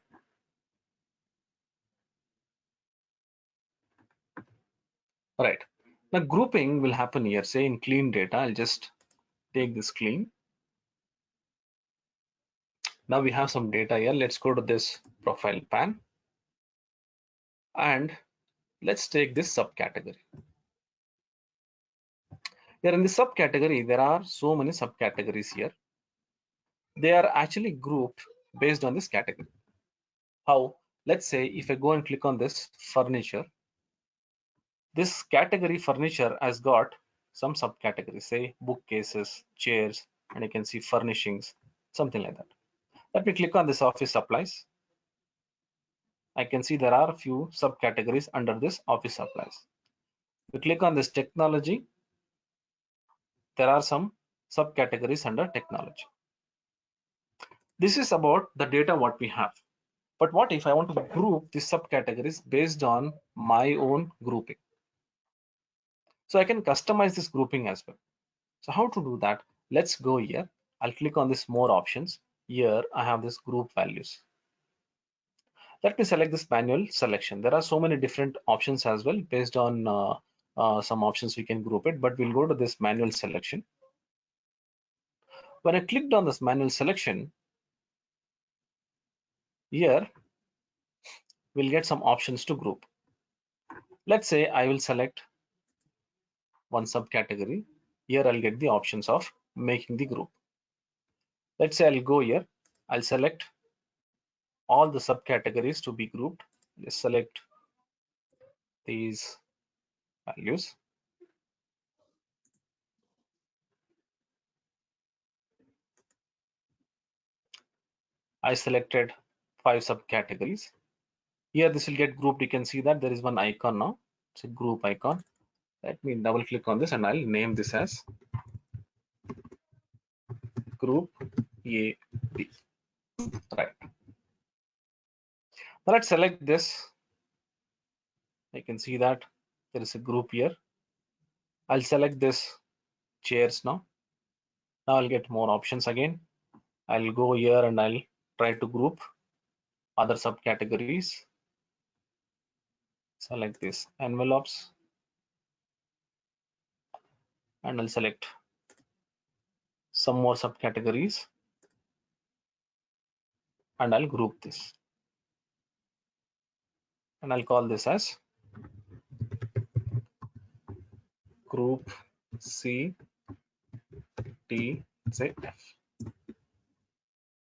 Right. Now grouping will happen here. Say in clean data, I'll just take this clean. Now we have some data here. Let's go to this profile pan and let's take this subcategory. Here in the subcategory, there are so many subcategories here. They are actually grouped based on this category. How? Let's say if I go and click on this furniture, this category furniture has got some subcategories, say bookcases, chairs, and you can see furnishings, something like that. Let me click on this office supplies. I can see there are a few subcategories under this office supplies. We click on this technology. There are some subcategories under technology. This is about the data what we have. But what if I want to group these subcategories based on my own grouping? So I can customize this grouping as well. So how to do that? Let's go here. I'll click on this more options. Here I have this group values. Let me select this manual selection. There are so many different options as well. Based on some options we can group it, but we'll go to this manual selection. When I clicked on this manual selection, here we'll get some options to group. Let's say I will select one subcategory. Here I'll get the options of making the group. Let's say I'll go here. I'll select all the subcategories to be grouped. Just select these values. I selected 5 subcategories. Here this will get grouped. You can see that there is one icon now. It's a group icon. Let me double click on this and I'll name this as group A B. Right. Now let's select this. I can see that there is a group here. I'll select this chairs now. Now I'll get more options again. I'll go here and I'll try to group other subcategories. Select this envelopes and I'll select some more subcategories and I'll group this. And I'll call this as group C T Z F.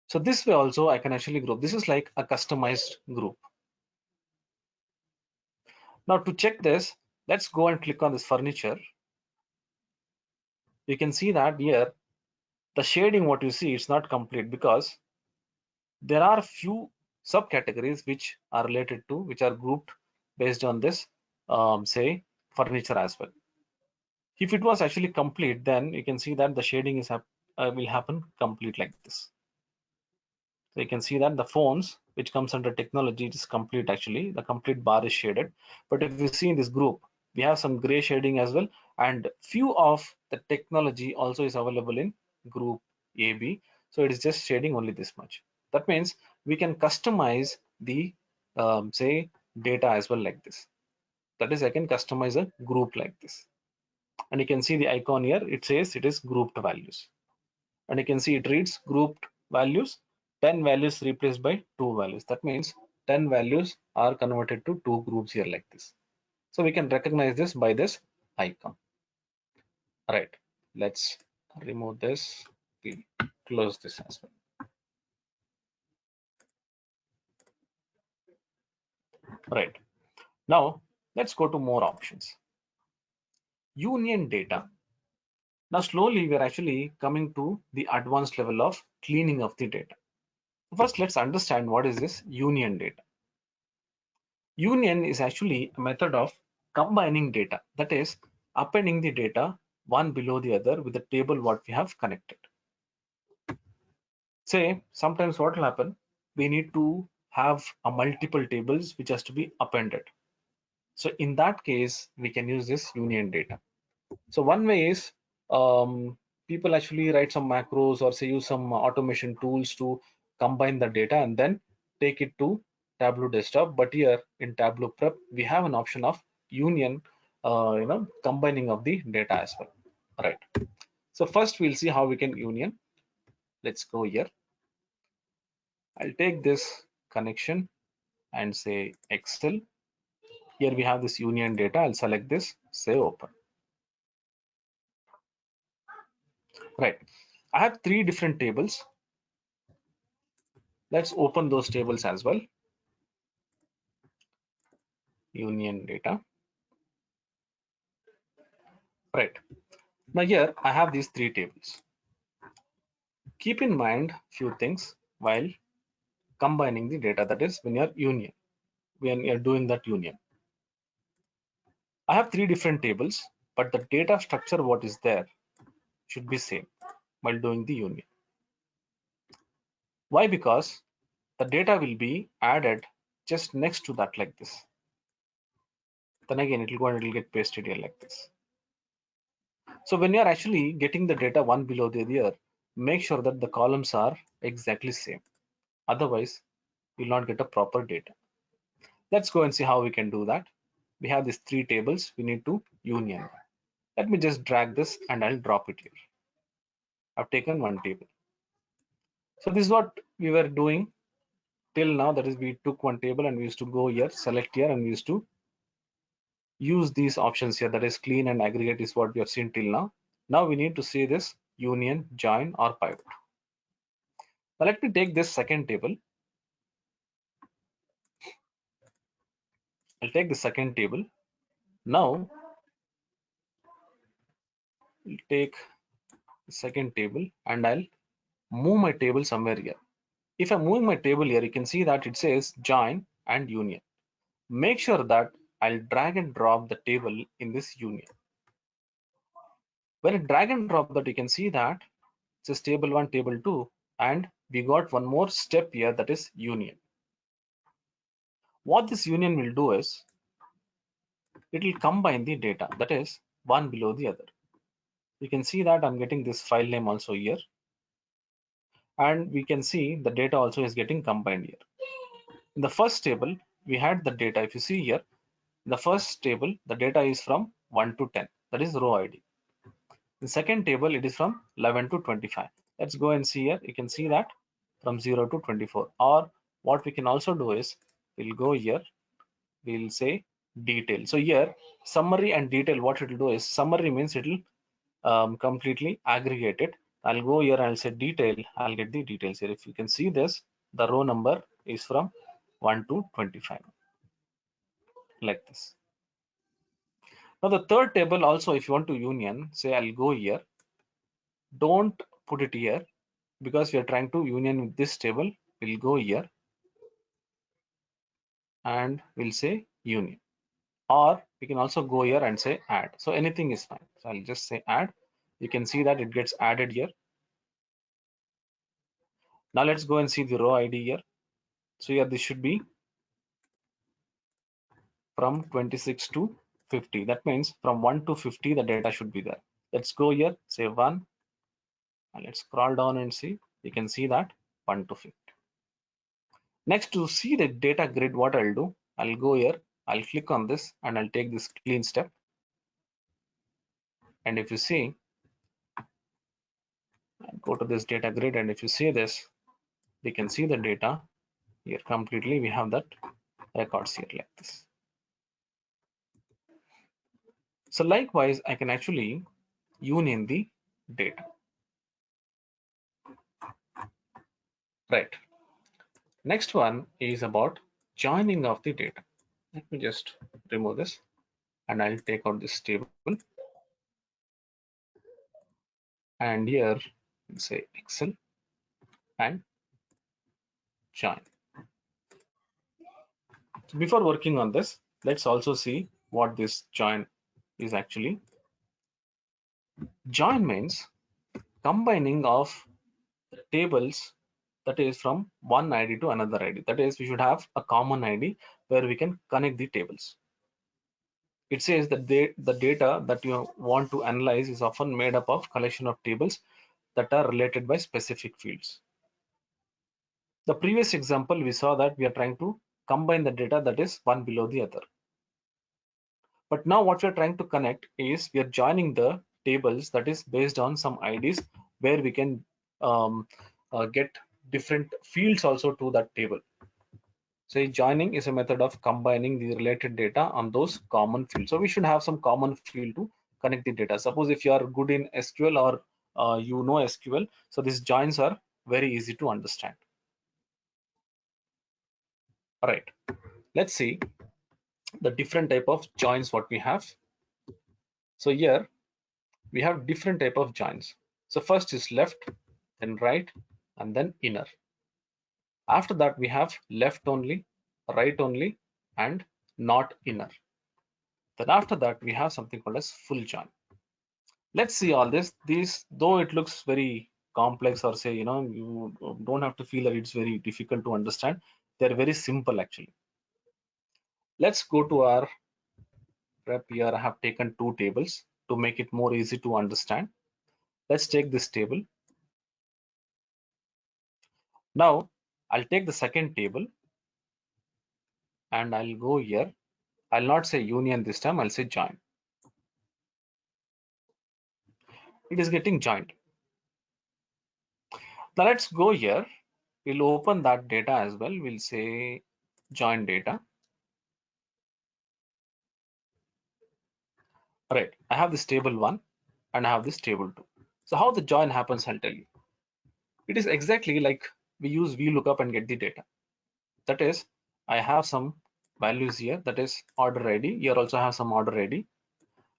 So this way also I can actually group. This is like a customized group. Now to check this, let's go and click on this furniture. You can see that here the shading what you see is not complete because there are few subcategories which are related to, which are grouped based on this say furniture as well. If it was actually complete, then you can see that the shading is will happen complete like this. So you can see that the phones which comes under technology is complete, actually the complete bar is shaded. But if you see in this group, we have some gray shading as well, and few of the technology also is available in group AB. So it is just shading only this much. That means we can customize the say data as well like this. That is, I can customize a group like this. And you can see the icon here, it says it is grouped values. And you can see it reads grouped values, 10 values replaced by 2 values. That means 10 values are converted to 2 groups here like this. So we can recognize this by this icon. Right. Let's remove this. We'll close this as well. Right. Now let's go to more options. Union data. Now slowly we're actually coming to the advanced level of cleaning of the data. First, let's understand what is this union data. Union is actually a method of combining data, that is appending the data one below the other with the table what we have connected. Say sometimes what will happen, we need to have a multiple tables which has to be appended. So in that case we can use this union data. So one way is people actually write some macros or say use some automation tools to combine the data and then take it to Tableau desktop. But here in Tableau prep, we have an option of union, combining of the data as well. Right. So first we'll see how we can union. Let's go here. I'll take this connection and say Excel. Here we have this union data. I'll select this, say open. Right. I have three different tables. Let's open those tables as well. Union data. Right. Now here I have these three tables. Keep in mind few things while combining the data, that is when you're doing that union. I have three different tables, but the data structure what is there should be same while doing the union. Why? Because the data will be added just next to that like this. Then again it will go and it will get pasted here like this. So when you are actually getting the data one below the other, make sure that the columns are exactly same. Otherwise, you will not get a proper data. Let's go and see how we can do that. We have these three tables. We need to union. Let me just drag this and I'll drop it here. I've taken one table. So this is what we were doing till now. That is, we took one table and we used to go here, select here, and we used to use these options here. That is, clean and aggregate is what we have seen till now. Now we need to see this union, join, or pivot. Now let me take this second table. I'll take the second table. Now we'll take the second table and I'll move my table somewhere here. If I'm moving my table here, you can see that it says join and union. Make sure that I'll drag and drop the table in this union. When I drag and drop that, you can see that it says table 1, table 2, and we got one more step here, that is union. What this union will do is it will combine the data, that is one below the other. You can see that I'm getting this file name also here, and we can see the data also is getting combined here. In the first table, we had the data. If you see here, in the first table, the data is from 1 to 10, that is row ID. The second table, it is from 11 to 25. Let's go and see here. You can see that from 0 to 24. Or what we can also do is we'll go here, we'll say detail. So here summary and detail, what it will do is summary means it will completely aggregate it. I'll go here and I'll say detail. I'll get the details here. If you can see this, the row number is from 1 to 25 like this. Now the third table also, if you want to union, say I'll go here. Don't put it here because we are trying to union with this table. We'll go here and we'll say union, or we can also go here and say add. So anything is fine. So I'll just say add. You can see that it gets added here. Now let's go and see the row ID here. So here this should be from 26 to 50. That means from 1 to 50 the data should be there. Let's go here, say 1, and let's scroll down and see. You can see that 1 to 50. Next, to see the data grid, what I'll do, I'll go here, I'll click on this and I'll take this clean step. And if you see, I'll go to this data grid, and if you see this, we can see the data here completely. We have that records here like this. So likewise, I can actually union the data. Right. Next one is about joining of the data. Let me just remove this and I'll take out this table. And here, say Excel and join. So before working on this, let's also see what this join is actually. Join means combining of tables, that is from one ID to another ID. That is, we should have a common ID where we can connect the tables. It says that the data that you want to analyze is often made up of collection of tables that are related by specific fields. The previous example, we saw that we are trying to combine the data that is one below the other. But now what we are trying to connect is we are joining the tables that is based on some IDs where we can um, get different fields also to that table. So joining is a method of combining the related data on those common fields. So we should have some common field to connect the data. Suppose if you are good in SQL or you know SQL, so these joins are very easy to understand. All right, let's see the different type of joins what we have. So here we have different type of joins. So first is left, then right, and then inner. After that we have left only, right only, and not inner. Then after that we have something called as full join. Let's see all this. These, though it looks very complex, or say, you don't have to feel that it's very difficult to understand. They're very simple actually. Let's go to our prep. Here I have taken two tables to make it more easy to understand. Let's take this table. Now I'll take the second table and I'll go here. I'll not say union this time, I'll say join. It is getting joined. Now let's go here. We'll open that data as well. We'll say join data. All right, I have this table 1 and I have this table 2. So how the join happens, I'll tell you. It is exactly like we use VLOOKUP and get the data. That is, I have some values here, that is order ID. Here also have some order ID.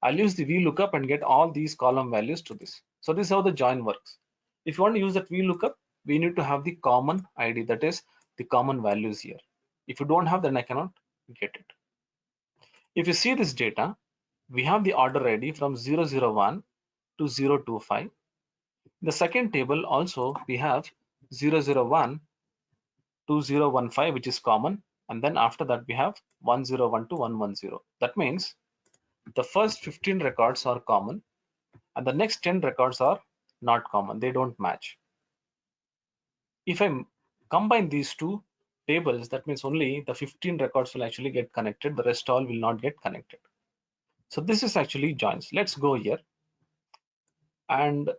I'll use the VLOOKUP and get all these column values to this. So this is how the join works. If you want to use that VLOOKUP, we need to have the common ID, that is the common values here. If you don't have, then I cannot get it. If you see this data, we have the order ID from 001 to 025. The second table also we have 001 to 015, which is common, and then after that we have 101 to 110. That means the first 15 records are common and the next 10 records are not common, they don't match. If I combine these two tables, that means only the 15 records will actually get connected, the rest all will not get connected. So this is actually joins. Let's go here, and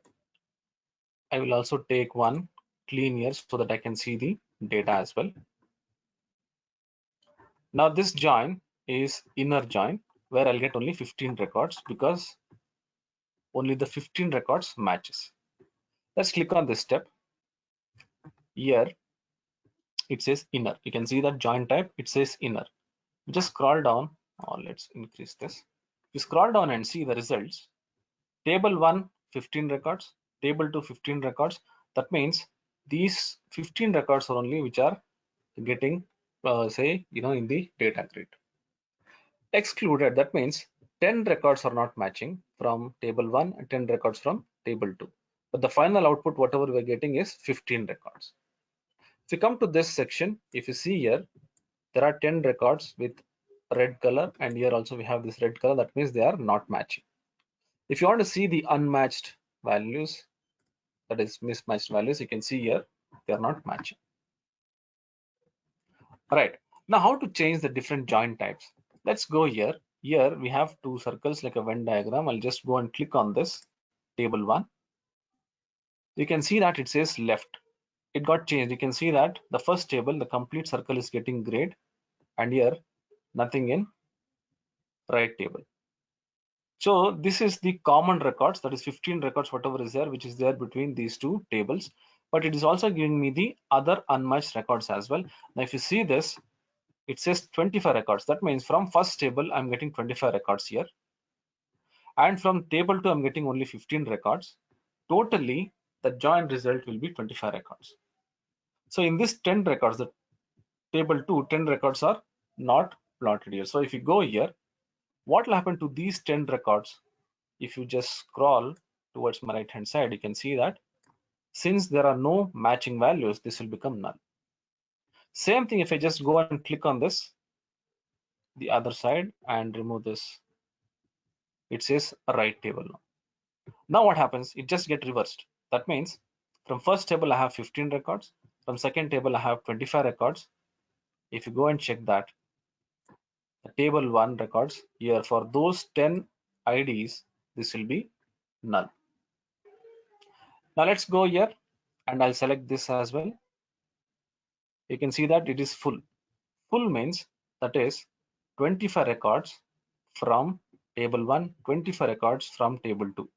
I will also take one clean here so that I can see the data as well. Now this join is inner join, where I'll get only 15 records because only the 15 records matches. Let's click on this step. Here it says inner. You can see that join type, it says inner. You just scroll down, or let's increase this. You scroll down and see the results. Table 1 15 records, table 2 15 records. That means these 15 records are only which are getting say in the data grid. Excluded, that means 10 records are not matching from table 1 and 10 records from table 2, but the final output whatever we're getting is 15 records. If you come to this section, if you see here, there are 10 records with red color, and here also we have this red color. That means they are not matching. If you want to see the unmatched values, that is mismatched values, you can see here they are not matching. All right, now how to change the different join types? Let's go here. Here we have two circles like a Venn diagram. I'll just go and click on this table 1. You can see that it says left. It got changed. You can see that the first table, the complete circle is getting grayed, and here nothing in right table. So this is the common records, that is 15 records whatever is there, which is there between these two tables, but it is also giving me the other unmatched records as well. Now if you see this, it says 25 records. That means from first table I'm getting 25 records here, and from table 2 I'm getting only 15 records. Totally the joint result will be 25 records. So in this 10 records, the table 2 10 records are not plotted here. So if you go here, what will happen to these 10 records? If you just scroll towards my right hand side, you can see that since there are no matching values, this will become null. Same thing if I just go and click on this, the other side, and remove this it says right table now. Now what happens? It just get reversed. That means from first table I have 15 records. From second table I have 25 records. If you go and check that, the table 1 records here for those 10 IDs, this will be null. Now let's go here and I'll select this as well. You can see that it is full. Full means that is 25 records from table 1, 25 records from table 2.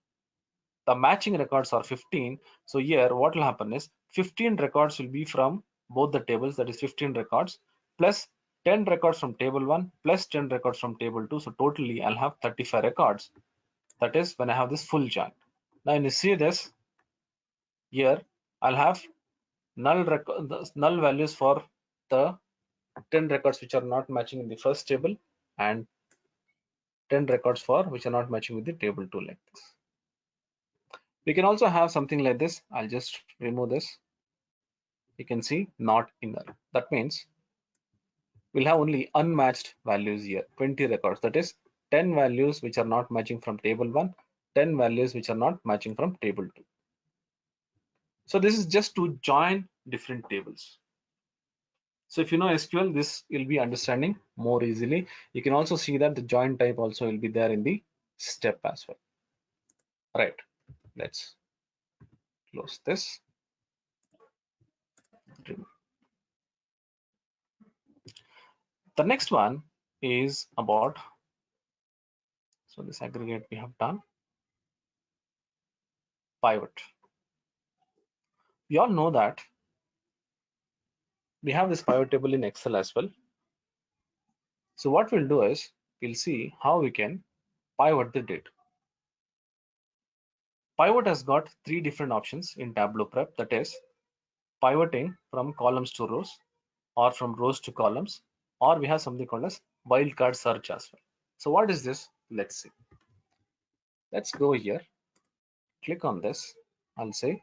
The matching records are 15. So here what will happen is 15 records will be from both the tables, that is 15 records plus 10 records from table 1 plus 10 records from table 2. So totally I'll have 35 records. That is when I have this full join. Now when you see this here, I'll have null values for the 10 records which are not matching in the first table and 10 records for which are not matching with the table 2 like this. We can also have something like this. I'll just remove this. You can see not inner. That means we'll have only unmatched values here, 20 records. That is 10 values which are not matching from table 1, 10 values which are not matching from table 2. So this is just to join different tables. So if you know SQL, this will be understanding more easily. You can also see that the join type also will be there in the step as well. Right, let's close this. The next one is about, so this aggregate we have done, pivot. We all know that we have this pivot table in Excel as well. So what we'll do is we'll see how we can pivot the data. Pivot has got 3 different options in Tableau Prep, that is pivoting from columns to rows or from rows to columns, or we have something called as wildcard search as well. So what is this? Let's see. Let's go here, click on this. I'll say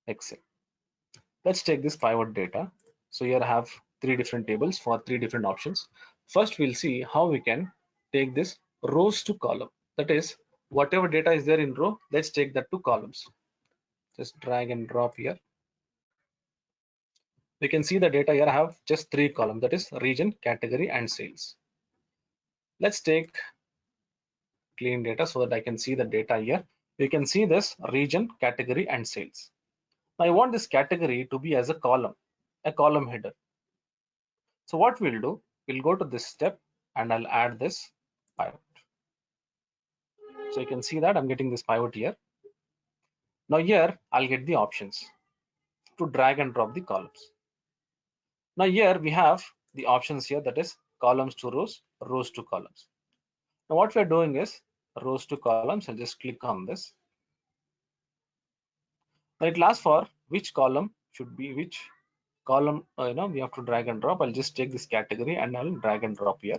Excel. Let's take this pivot data. So here I have 3 different tables for 3 different options. First, we'll see how we can take this rows to column. That is, whatever data is there in row, let's take that to columns. Just drag and drop here. We can see the data here. I have just 3 columns, that is region, category, and sales. Let's take clean data so that I can see the data here. You can see this region, category, and sales. Now I want this category to be as a column header. So what we'll do, we'll go to this step and I'll add this pivot. So you can see that I'm getting this pivot here. Now here I'll get the options to drag and drop the columns. Now here we have the options here, that is columns to rows, rows to columns. Now what we're doing is rows to columns. I'll just click on this. Now it asks for which column should be which column, we have to drag and drop. I'll just take this category and I'll drag and drop here.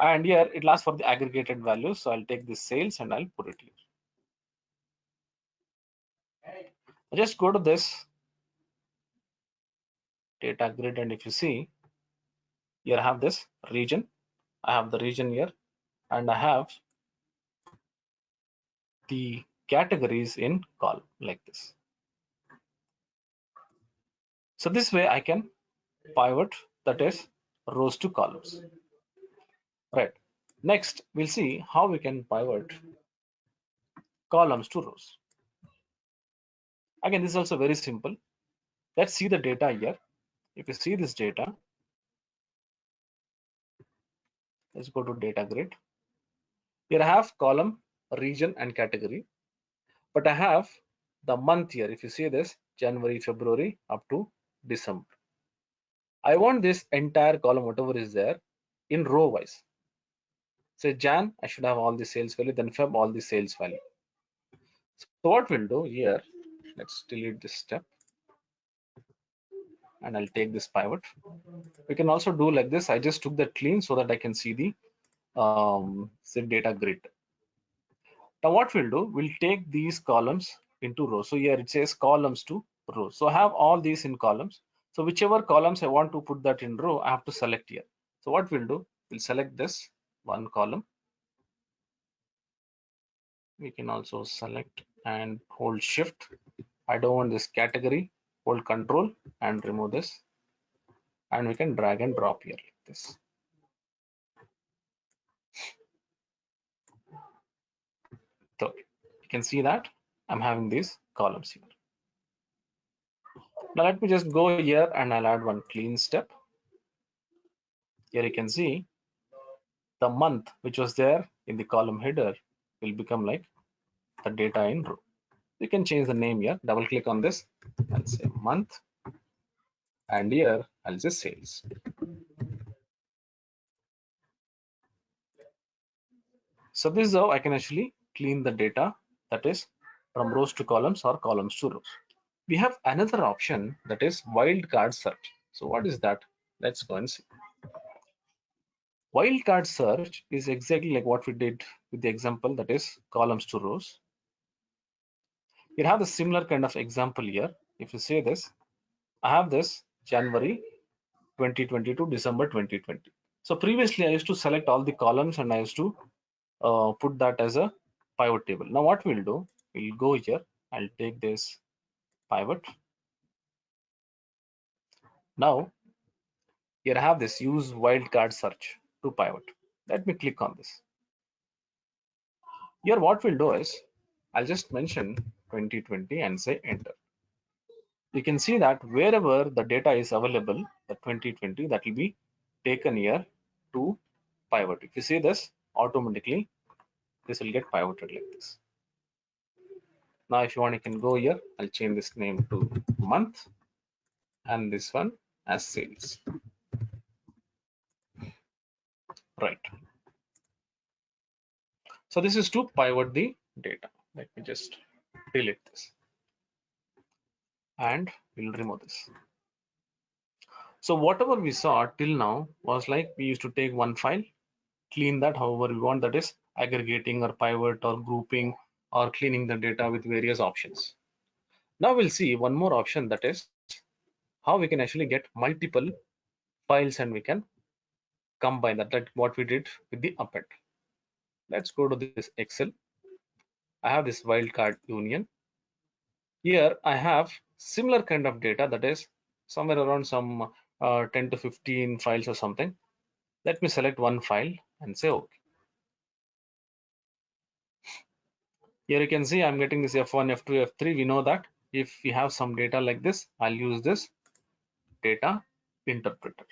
And here it asks for the aggregated values. So I'll take this sales and I'll put it here. I just go to this data grid, and if you see here I have this region. I have the region here and I have the categories in column like this. So this way I can pivot, that is rows to columns. Right. Next, we'll see how we can pivot columns to rows. Again, this is also very simple. Let's see the data here. If you see this data, let's go to data grid. Here I have column, region, and category, but I have the month here. If you see this, January, February up to December. I want this entire column, whatever is there, in row wise. Say Jan, I should have all the sales value, then Feb, all the sales value. So what we'll do here, let's delete this step and I'll take this pivot. We can also do like this. I just took that clean so that I can see the say data grid. Now what we'll do, we'll take these columns into rows. So here it says columns to rows. So I have all these in columns. So whichever columns I want to put that in row, I have to select here. So what we'll do, we'll select this one column. We can also select and hold shift. I don't want this category, hold control and remove this, and we can drag and drop here like this. So you can see that I'm having these columns here. Now let me just go here and I'll add one clean step. Here you can see the month which was there in the column header will become like the data in row. You can change the name here, double click on this and say month, and here I'll say sales. So this is how I can actually clean the data, that is from rows to columns or columns to rows. We have another option, that is wildcard search. So what is that? Let's go and see. Wildcard search is exactly like what we did with the example, that is columns to rows. You have a similar kind of example here. If you say this, I have this January 2020 to December 2020. So previously I used to select all the columns and I used to put that as a pivot table. Now what we'll do, we'll go here, I'll take this pivot. Now here I have this use wildcard search to pivot. Let me click on this. Here what we'll do is I'll just mention 2020 and say enter. You can see that wherever the data is available, the 2020, that will be taken here to pivot. If you see this, automatically this will get pivoted like this. Now if you want, you can go here, I'll change this name to month and this one as sales. Right. So this is to pivot the data. Let me just delete this and we'll remove this. So whatever we saw till now was like we used to take one file, clean that however we want, that is aggregating or pivot or grouping or cleaning the data with various options. Now we'll see one more option, that is how we can actually get multiple files and we can combine that, like what we did with the append. Let's go to this Excel. I have this wildcard union. Here I have similar kind of data, that is somewhere around some 10 to 15 files or something. Let me select one file and say OK. Here you can see I'm getting this F1, F2, F3. We know that if we have some data like this, I'll use this data interpreter.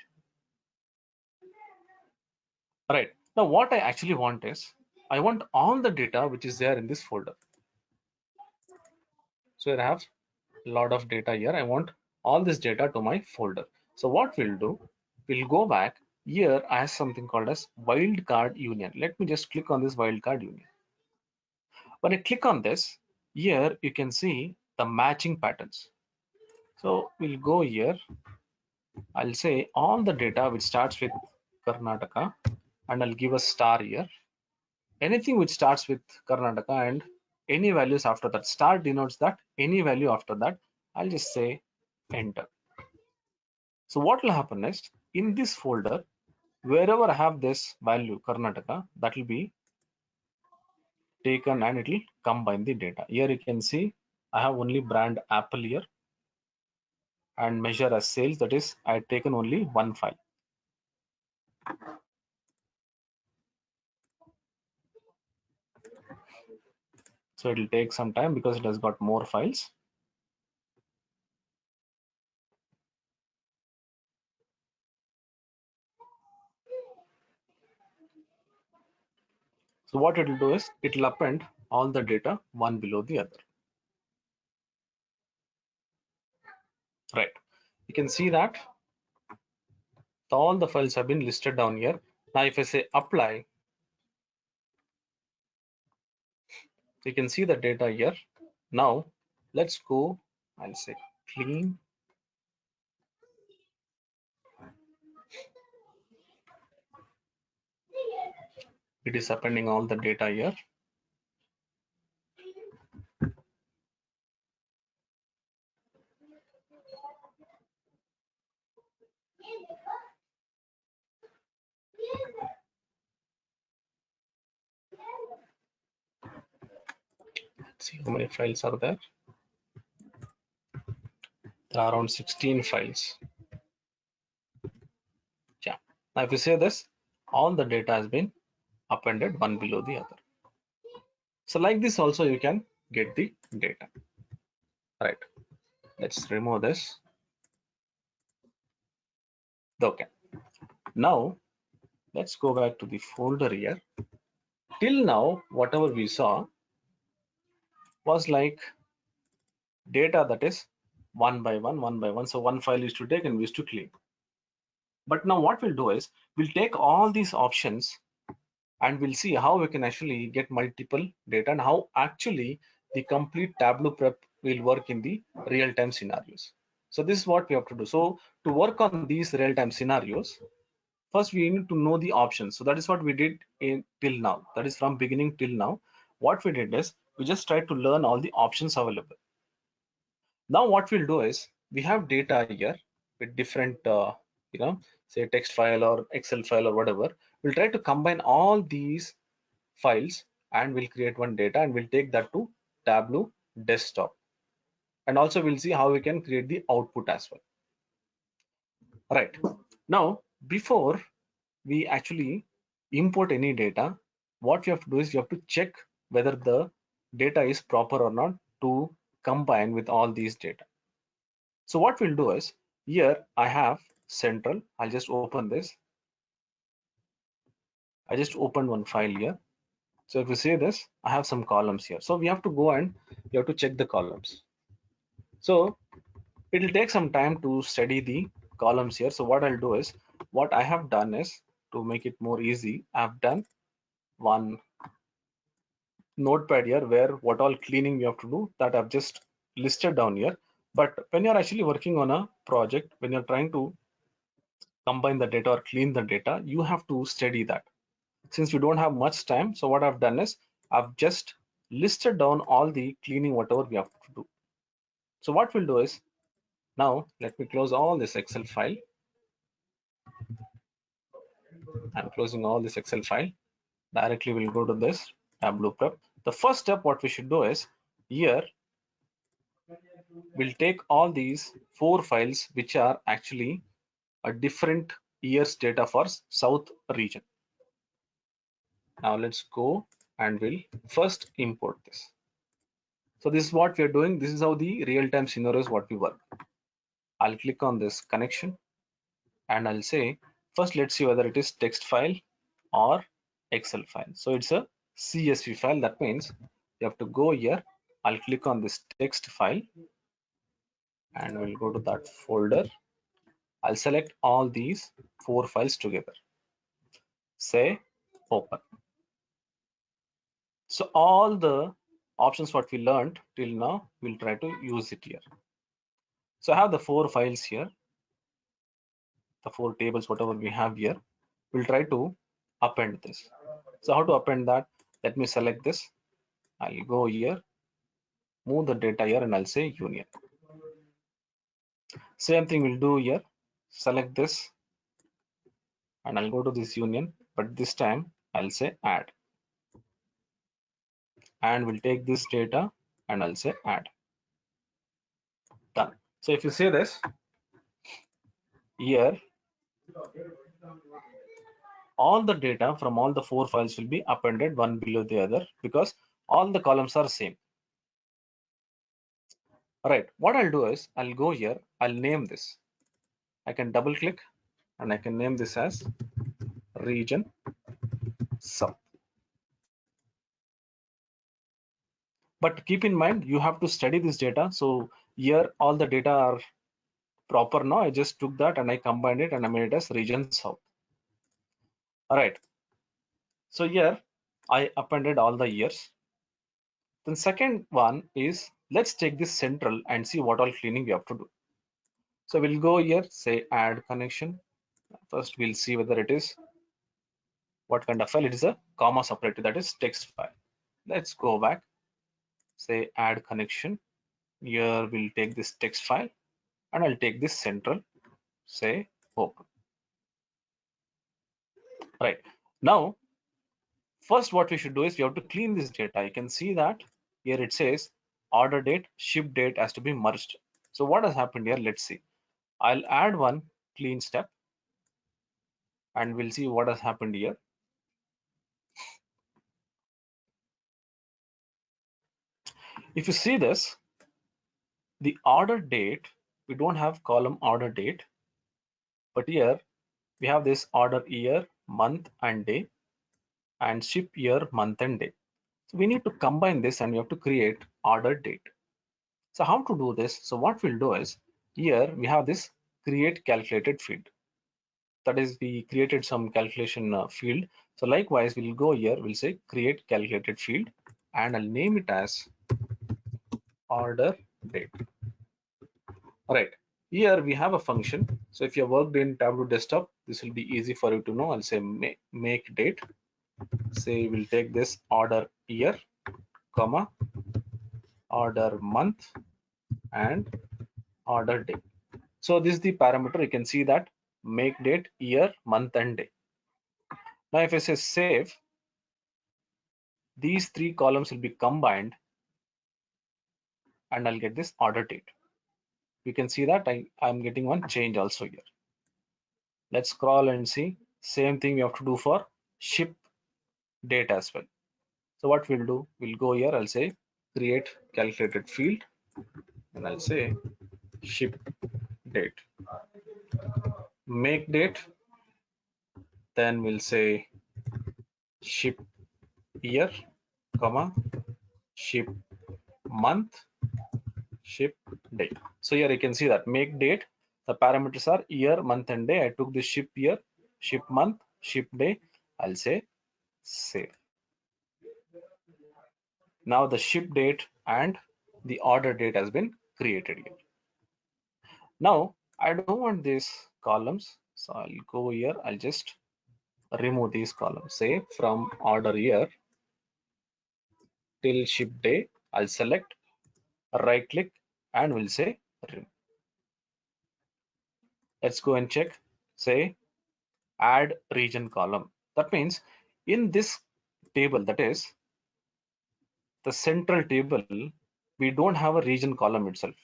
All right. Now what I actually want is, I want all the data which is there in this folder. So I have a lot of data here. I want all this data to my folder. So what we'll do, we'll go back here. I have something called as wildcard union. Let me just click on this wildcard union. When I click on this, here you can see the matching patterns. So we'll go here. I'll say all the data which starts with Karnataka and I'll give a star here. Anything which starts with Karnataka and any values after that, star denotes that any value after that, I'll just say enter. So what will happen is, in this folder, wherever I have this value Karnataka, that will be taken and it will combine the data. Here you can see I have only brand Apple here and measure as sales, that is I had taken only one file. So it will take some time because it has got more files. So what it will do is it will append all the data one below the other. Right. You can see that all the files have been listed down here. Now if I say apply, you can see the data here. Now let's go, I'll say clean. It is appending all the data here. see how many files are there. There are around 16 files. Yeah. Now if you say this, all the data has been appended one below the other. So like this also you can get the data. Right. Let's remove this. Okay. Now let's go back to the folder here. Till now, whatever we saw was like data that is one by one, one by one. So one file is to take and we used to clean. But now what we'll do is we'll take all these options and we'll see how we can actually get multiple data and how actually the complete Tableau prep will work in the real-time scenarios. So this is what we have to do. So to work on these real-time scenarios, first we need to know the options. So that is what we did till now. That is from beginning till now. What we did is we just tried to learn all the options available. Now what we'll do is we have data here with different, say text file or Excel file or whatever. We'll try to combine all these files and we'll create one data and we'll take that to Tableau desktop. And also we'll see how we can create the output as well. Right. Now, before we actually import any data, what you have to do is you have to check whether the data is proper or not to combine with all these data. So what we'll do is here I have central. I'll just open this. I just opened one file here. So if you see this, I have some columns here. So we have to go and you have to check the columns. So it will take some time to study the columns here. So what I'll do is what I have done is to make it more easy, I've done one notepad here where what all cleaning we have to do that I've just listed down here. But when you're actually working on a project, when you're trying to combine the data or clean the data, you have to study that. Since we don't have much time, so what I've done is I've just listed down all the cleaning whatever we have to do. So what we'll do is now let me close all this Excel file. I'm closing all this Excel file. Directly we'll go to this Tableau prep. The first step what we should do is here we'll take all these 4 files which are actually a different years data for South region. Now let's go and we'll first import this. So this is what we are doing. This is how the real-time scenarios what we work. I'll click on this connection and I'll say first let's see whether it is text file or Excel file. So it's a CSV file. That means you have to go here. I'll click on this text file and we'll go to that folder. I'll select all these 4 files together. Say open. So all the options what we learned till now, we'll try to use it here. So I have the 4 files here, the 4 tables, whatever we have here. We'll try to append this. So how to append that? Let me select this. I'll go here, move the data here, and I'll say union. Same thing we'll do here. Select this, and I'll go to this union, but this time I'll say add. And we'll take this data and I'll say add. Done. So if you see this here, all the data from all the 4 files will be appended one below the other because all the columns are same. All right, what I'll do is I'll go here, I'll name this. I can double click and I can name this as region South. But keep in mind, you have to study this data. So here all the data are proper now. I just took that and I combined it and I made it as region South. All right. So here I appended all the years. Then second one is let's take this central and see what all cleaning we have to do. So we'll go here, say add connection. First we'll see whether it is what kind of file. It is a comma separated, that is text file. Let's go back, say add connection. Here we'll take this text file and I'll take this central, say open. Right now, first what we should do is we have to clean this data. You can see that Here it says order date, ship date has to be merged. So what has happened here? Let's see. I'll add one clean step and we'll see what has happened here. If you see this, the order date, we don't have column order date, but here we have this order year, month and day, and ship year, month and day. So we need to combine this and we have to create order date. So how to do this? So what we'll do is, here we have this create calculated field. That is, we created some calculation field. So likewise, we'll go here, we'll say create calculated field and I'll name it as order date. All right, here we have a function. So if you have worked in Tableau desktop, this will be easy for you to know. I'll say make date. Say we'll take this order year, comma, order month and order day. So this is the parameter. You can see that make date, year, month and day. Now if I say save, these three columns will be combined and I'll get this order date. You can see that I'm getting one change also here. Let's scroll and see. Same thing we have to do for ship date as well. So what we'll do, we'll go here, I'll say create calculated field and I'll say ship date. Make date, then we'll say ship year, comma, ship month, ship day. So here you can see that make date, the parameters are year, month and day. I took the ship year, ship month, ship day. I'll say save. Now the ship date and the order date has been created here. Now I don't want these columns, so I'll go here, I'll just remove these columns. Say from order year till ship day, I'll select, right click and we'll say remove. Let's go and check. Say add region column. That means in this table, that is the central table, we don't have a region column itself.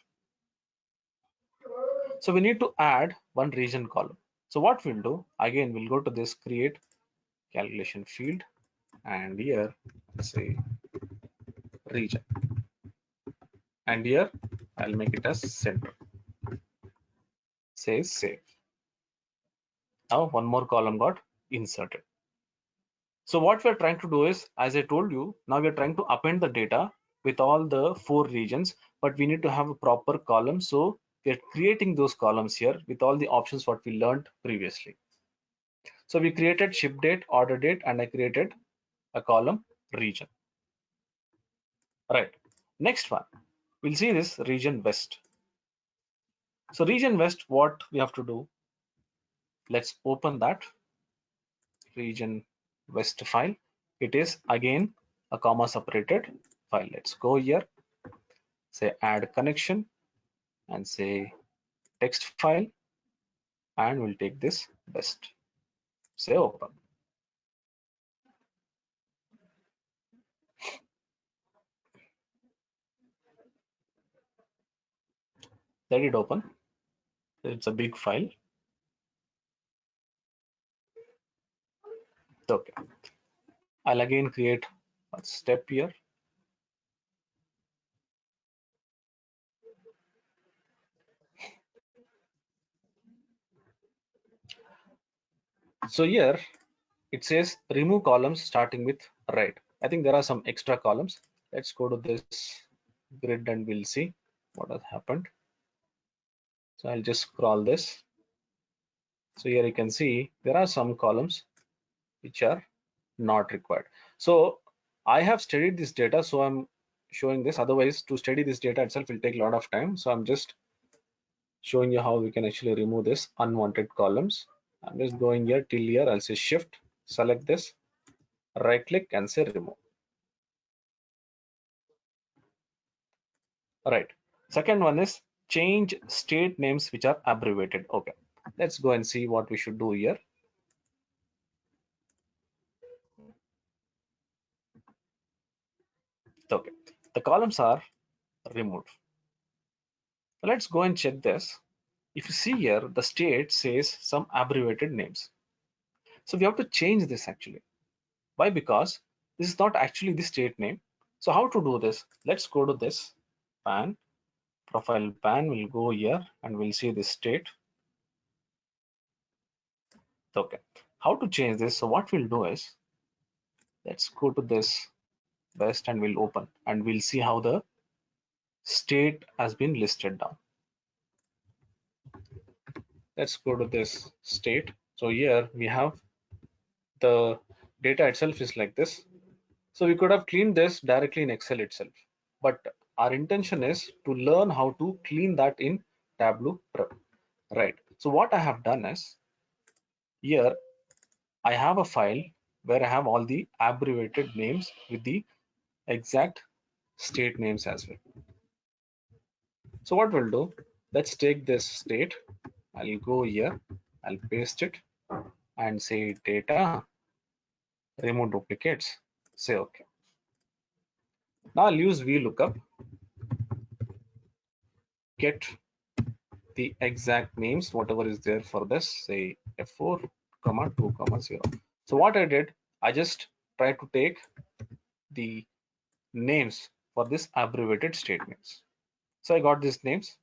So we need to add one region column. So what we'll do, again, we'll go to this create calculation field and here say region. And here I'll make it as center. Say save. Now one more column got inserted. So what we're trying to do is, as I told you, now we're trying to append the data with all the four regions, but we need to have a proper column. So we're creating those columns here with all the options what we learned previously. So we created ship date, order date, and I created a column region. Right. Next one, we'll see this region west. So region west, what we have to do? Let's open that region west file. It is again a comma separated file. Let's go here, say add connection and say text file and we'll take this west. Say open. Let it open. It's a big file. Okay. I'll again create a step here. So here it says remove columns starting with right. I think there are some extra columns. Let's go to this grid and we'll see what has happened. So I'll just scroll this. So here you can see there are some columns which are not required. So I have studied this data, so I'm showing this. Otherwise, to study this data itself will take a lot of time. So I'm just showing you how we can actually remove this unwanted columns. I'm just going here till here. I'll say shift, select this, right click and say remove. All right. Second one is change state names which are abbreviated. Okay. Let's go and see what we should do here. Okay. The columns are removed. Let's go and check this. If you see here, the state says some abbreviated names. So we have to change this actually. Why? Because this is not actually the state name. So how to do this? Let's go to this pan, profile pan, we'll go here and we'll see this state. Okay, how to change this? So what we'll do is, let's go to this best and we'll open and we'll see how the state has been listed down. Let's go to this state. So here we have the data itself is like this. So we could have cleaned this directly in Excel itself, but our intention is to learn how to clean that in Tableau Prep, right? So what I have done is, here I have a file where I have all the abbreviated names with the exact state names as well. So what we'll do, let's take this state, I'll go here, I'll paste it and say data, remove duplicates, say okay. Now I'll use VLOOKUP, get the exact names, whatever is there for this, say F4, 2, 0. So what I did, I just tried to take the names for this abbreviated statements. So I got these names.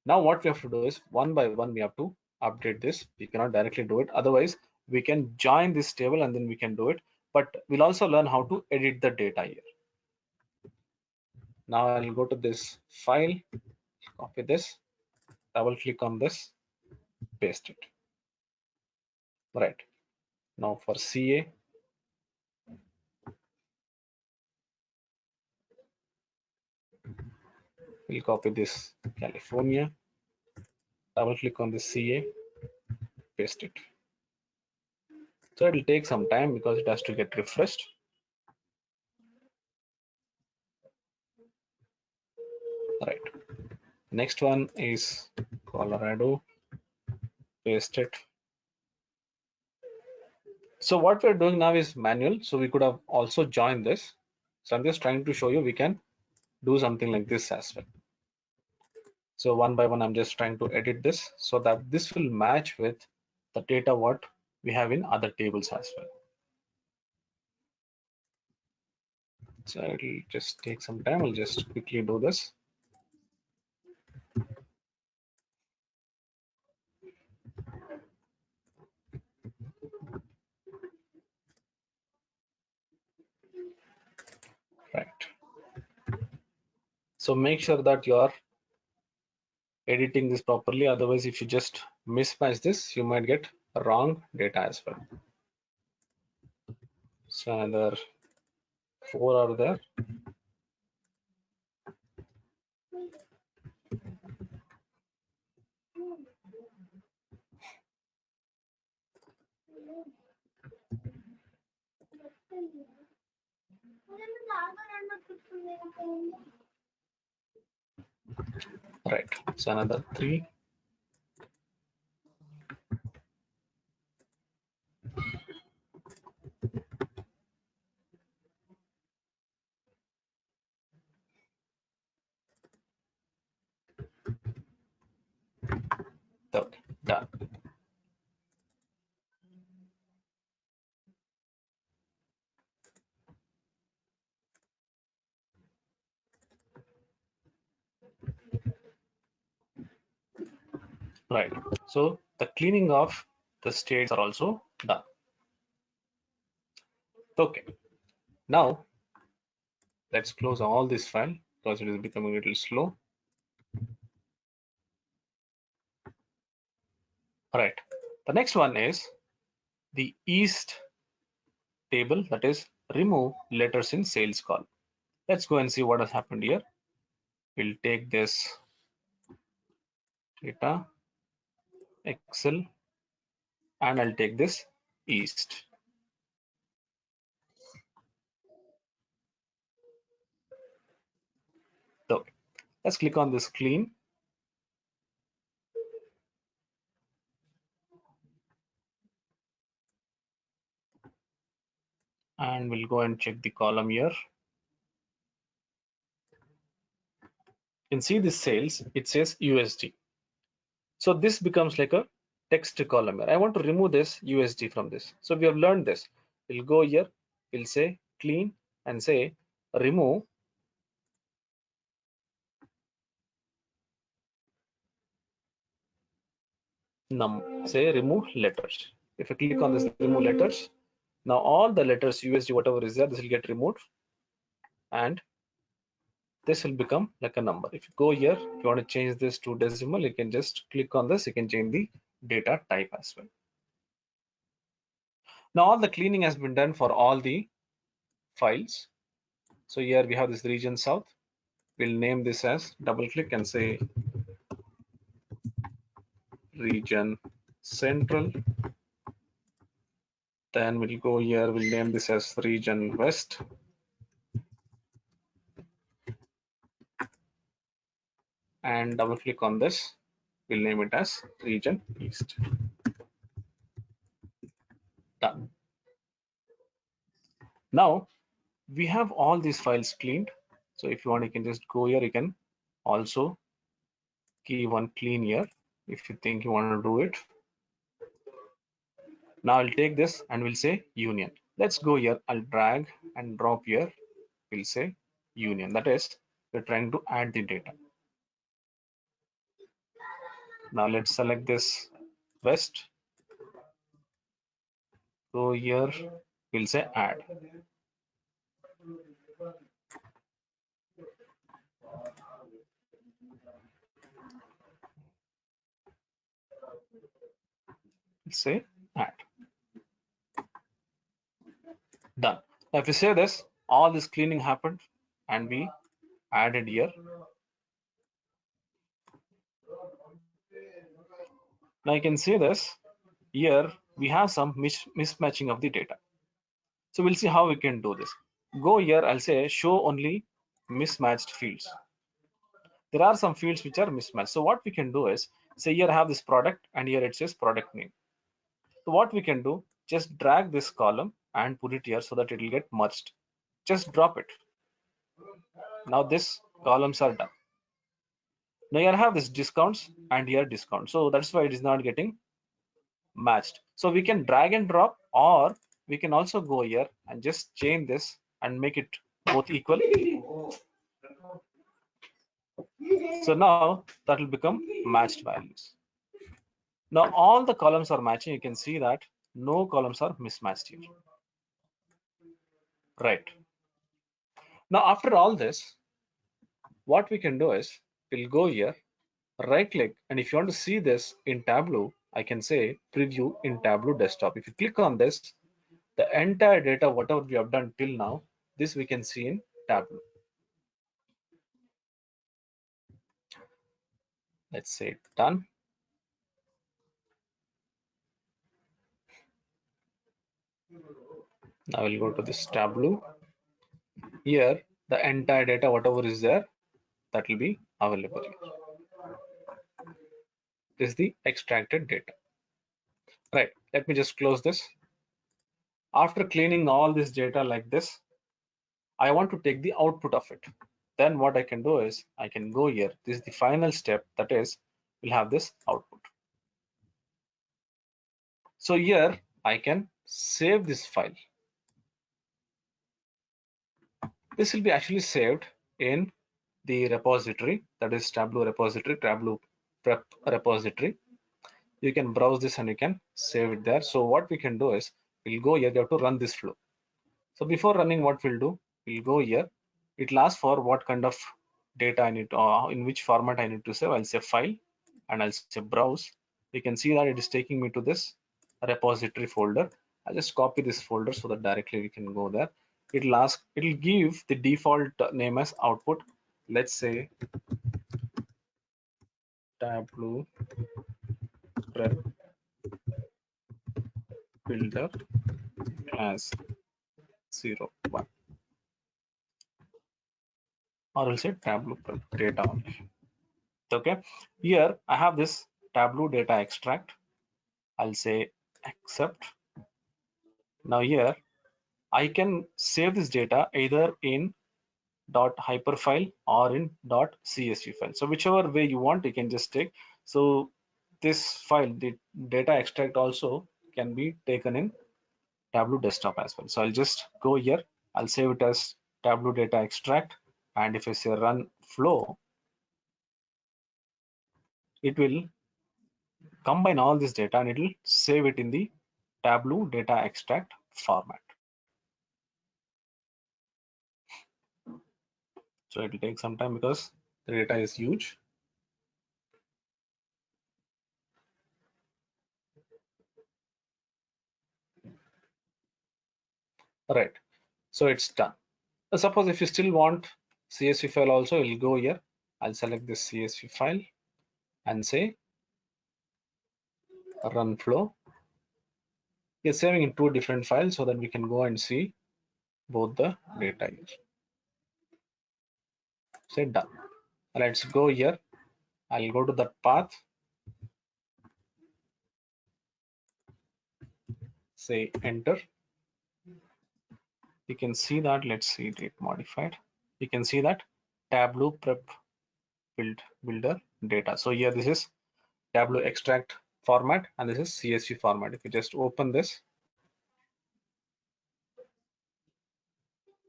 Now what we have to do is, one by one we have to update this. We cannot directly do it. Otherwise, we can join this table and then we can do it. But we'll also learn how to edit the data here. Now I'll go to this file, copy this, double click on this, paste it. Right. Now for CA, we'll copy this California, double click on the CA, paste it. So it will take some time because it has to get refreshed. Right. Next one is Colorado, paste it. So what we're doing now is manual. So we could have also joined this. So I'm just trying to show you we can do something like this as well. So one by one, I'm just trying to edit this so that this will match with the data what we have in other tables as well. So it'll just take some time. I'll just quickly do this. Right. So make sure that you're editing this properly. Otherwise, if you just mismatch this, you might get wrong data as well. So another 4 are there. Right. So another 3. Okay, done. Right. So the cleaning of the states are also done. Okay. Now let's close all this file because it is becoming a little slow. Right. The next one is the East table, that is remove letters in sales call. Let's go and see what has happened here. We'll take this data, Excel, and I'll take this East. So let's click on this clean. And we'll go and check the column here. can see the sales, it says USD. So this becomes like a text column here. I want to remove this USD from this. So we have learned this. We'll go here, we'll say clean and say remove say remove letters. If I click on this remove letters, now all the letters USD whatever is there, this will get removed and this will become like a number. If you go here, if you want to change this to decimal, you can just click on this, you can change the data type as well. Now all the cleaning has been done for all the files. So here we have this region south. We'll name this as, double click and say region central. Then we'll go here, we'll name this as region west. And double click on this, we'll name it as region east. Done. Now we have all these files cleaned. So if you want, you can just go here, you can also key one clean here if you think you want to do it. Now I'll take this and we'll say union. Let's go here, I'll drag and drop here, we'll say union. That is, we're trying to add the data. Now let's select this west, go here, we'll say add. Say add. Done. Now if you say this, all this cleaning happened and we added here. Now you can see this here, we have some mismatching of the data. So we'll see how we can do this. Go here, I'll say show only mismatched fields. There are some fields which are mismatched. So what we can do is, say here I have this product and here it says product name. So what we can do, just drag this column and put it here so that it will get merged. Just drop it. Now this columns are done. Now here I have this discounts and here discount. So that's why it is not getting matched. So we can drag and drop, or we can also go here and just change this and make it both equal. So now that will become matched values. Now all the columns are matching. You can see that no columns are mismatched here. Right. Now after all this, what we can do is we'll go here, right click, and if you want to see this in Tableau, I can say preview in Tableau desktop. If you click on this, the entire data, whatever we have done till now, this we can see in Tableau. Let's say done. Now we'll go to this Tableau. Here, the entire data, whatever is there, that will be available here. This is the extracted data. Right, let me just close this. After cleaning all this data like this, I want to take the output of it. Then what I can do is I can go here. This is the final step, that is, we'll have this output. So here I can save this file. This will be actually saved in the repository, that is Tableau repository, Tableau prep repository. You can browse this and you can save it there. So what we can do is we'll go here, we have to run this flow. So before running, what we'll do, we'll go here. It'll ask for what kind of data I need, in which format I need to save. I'll say file and I'll say browse. You can see that it is taking me to this repository folder. I'll just copy this folder so that directly we can go there. It'll give the default name as output. Let's say Tableau prep builder as 01, or I'll say Tableau prep data only. Okay, here I have this Tableau data extract. I'll say accept. Now here I can save this data either in dot hyper file or in dot CSV file. So whichever way you want, you can just take. So this file, the data extract also can be taken in Tableau desktop as well. So I'll just go here. I'll save it as Tableau data extract. And if I say run flow, it will combine all this data and it will save it in the Tableau data extract format. So it will take some time because the data is huge. Right. So it's done. Suppose if you still want CSV file also, we'll go here. I'll select this CSV file and say run flow. We're saving in two different files so that we can go and see both the data here. Say done. Let's go here. I'll go to that path. Say enter. You can see that. Let's see it modified. You can see that Tableau prep builder data. So here this is Tableau extract format and this is CSV format. If you just open this,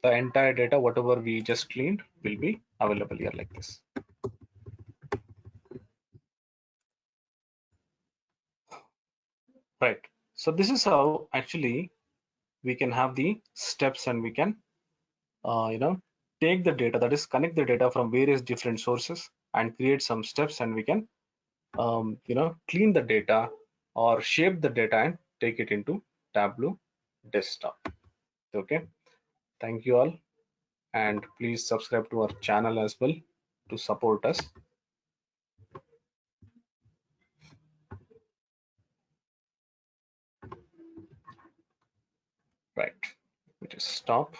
the entire data, whatever we just cleaned, will be available here like this. Right. So this is how actually we can have the steps and we can, take the data, that is connect the data from various different sources and create some steps, and we can, clean the data or shape the data and take it into Tableau desktop. Okay. Thank you all. And please subscribe to our channel as well to support us. Right. We just stop.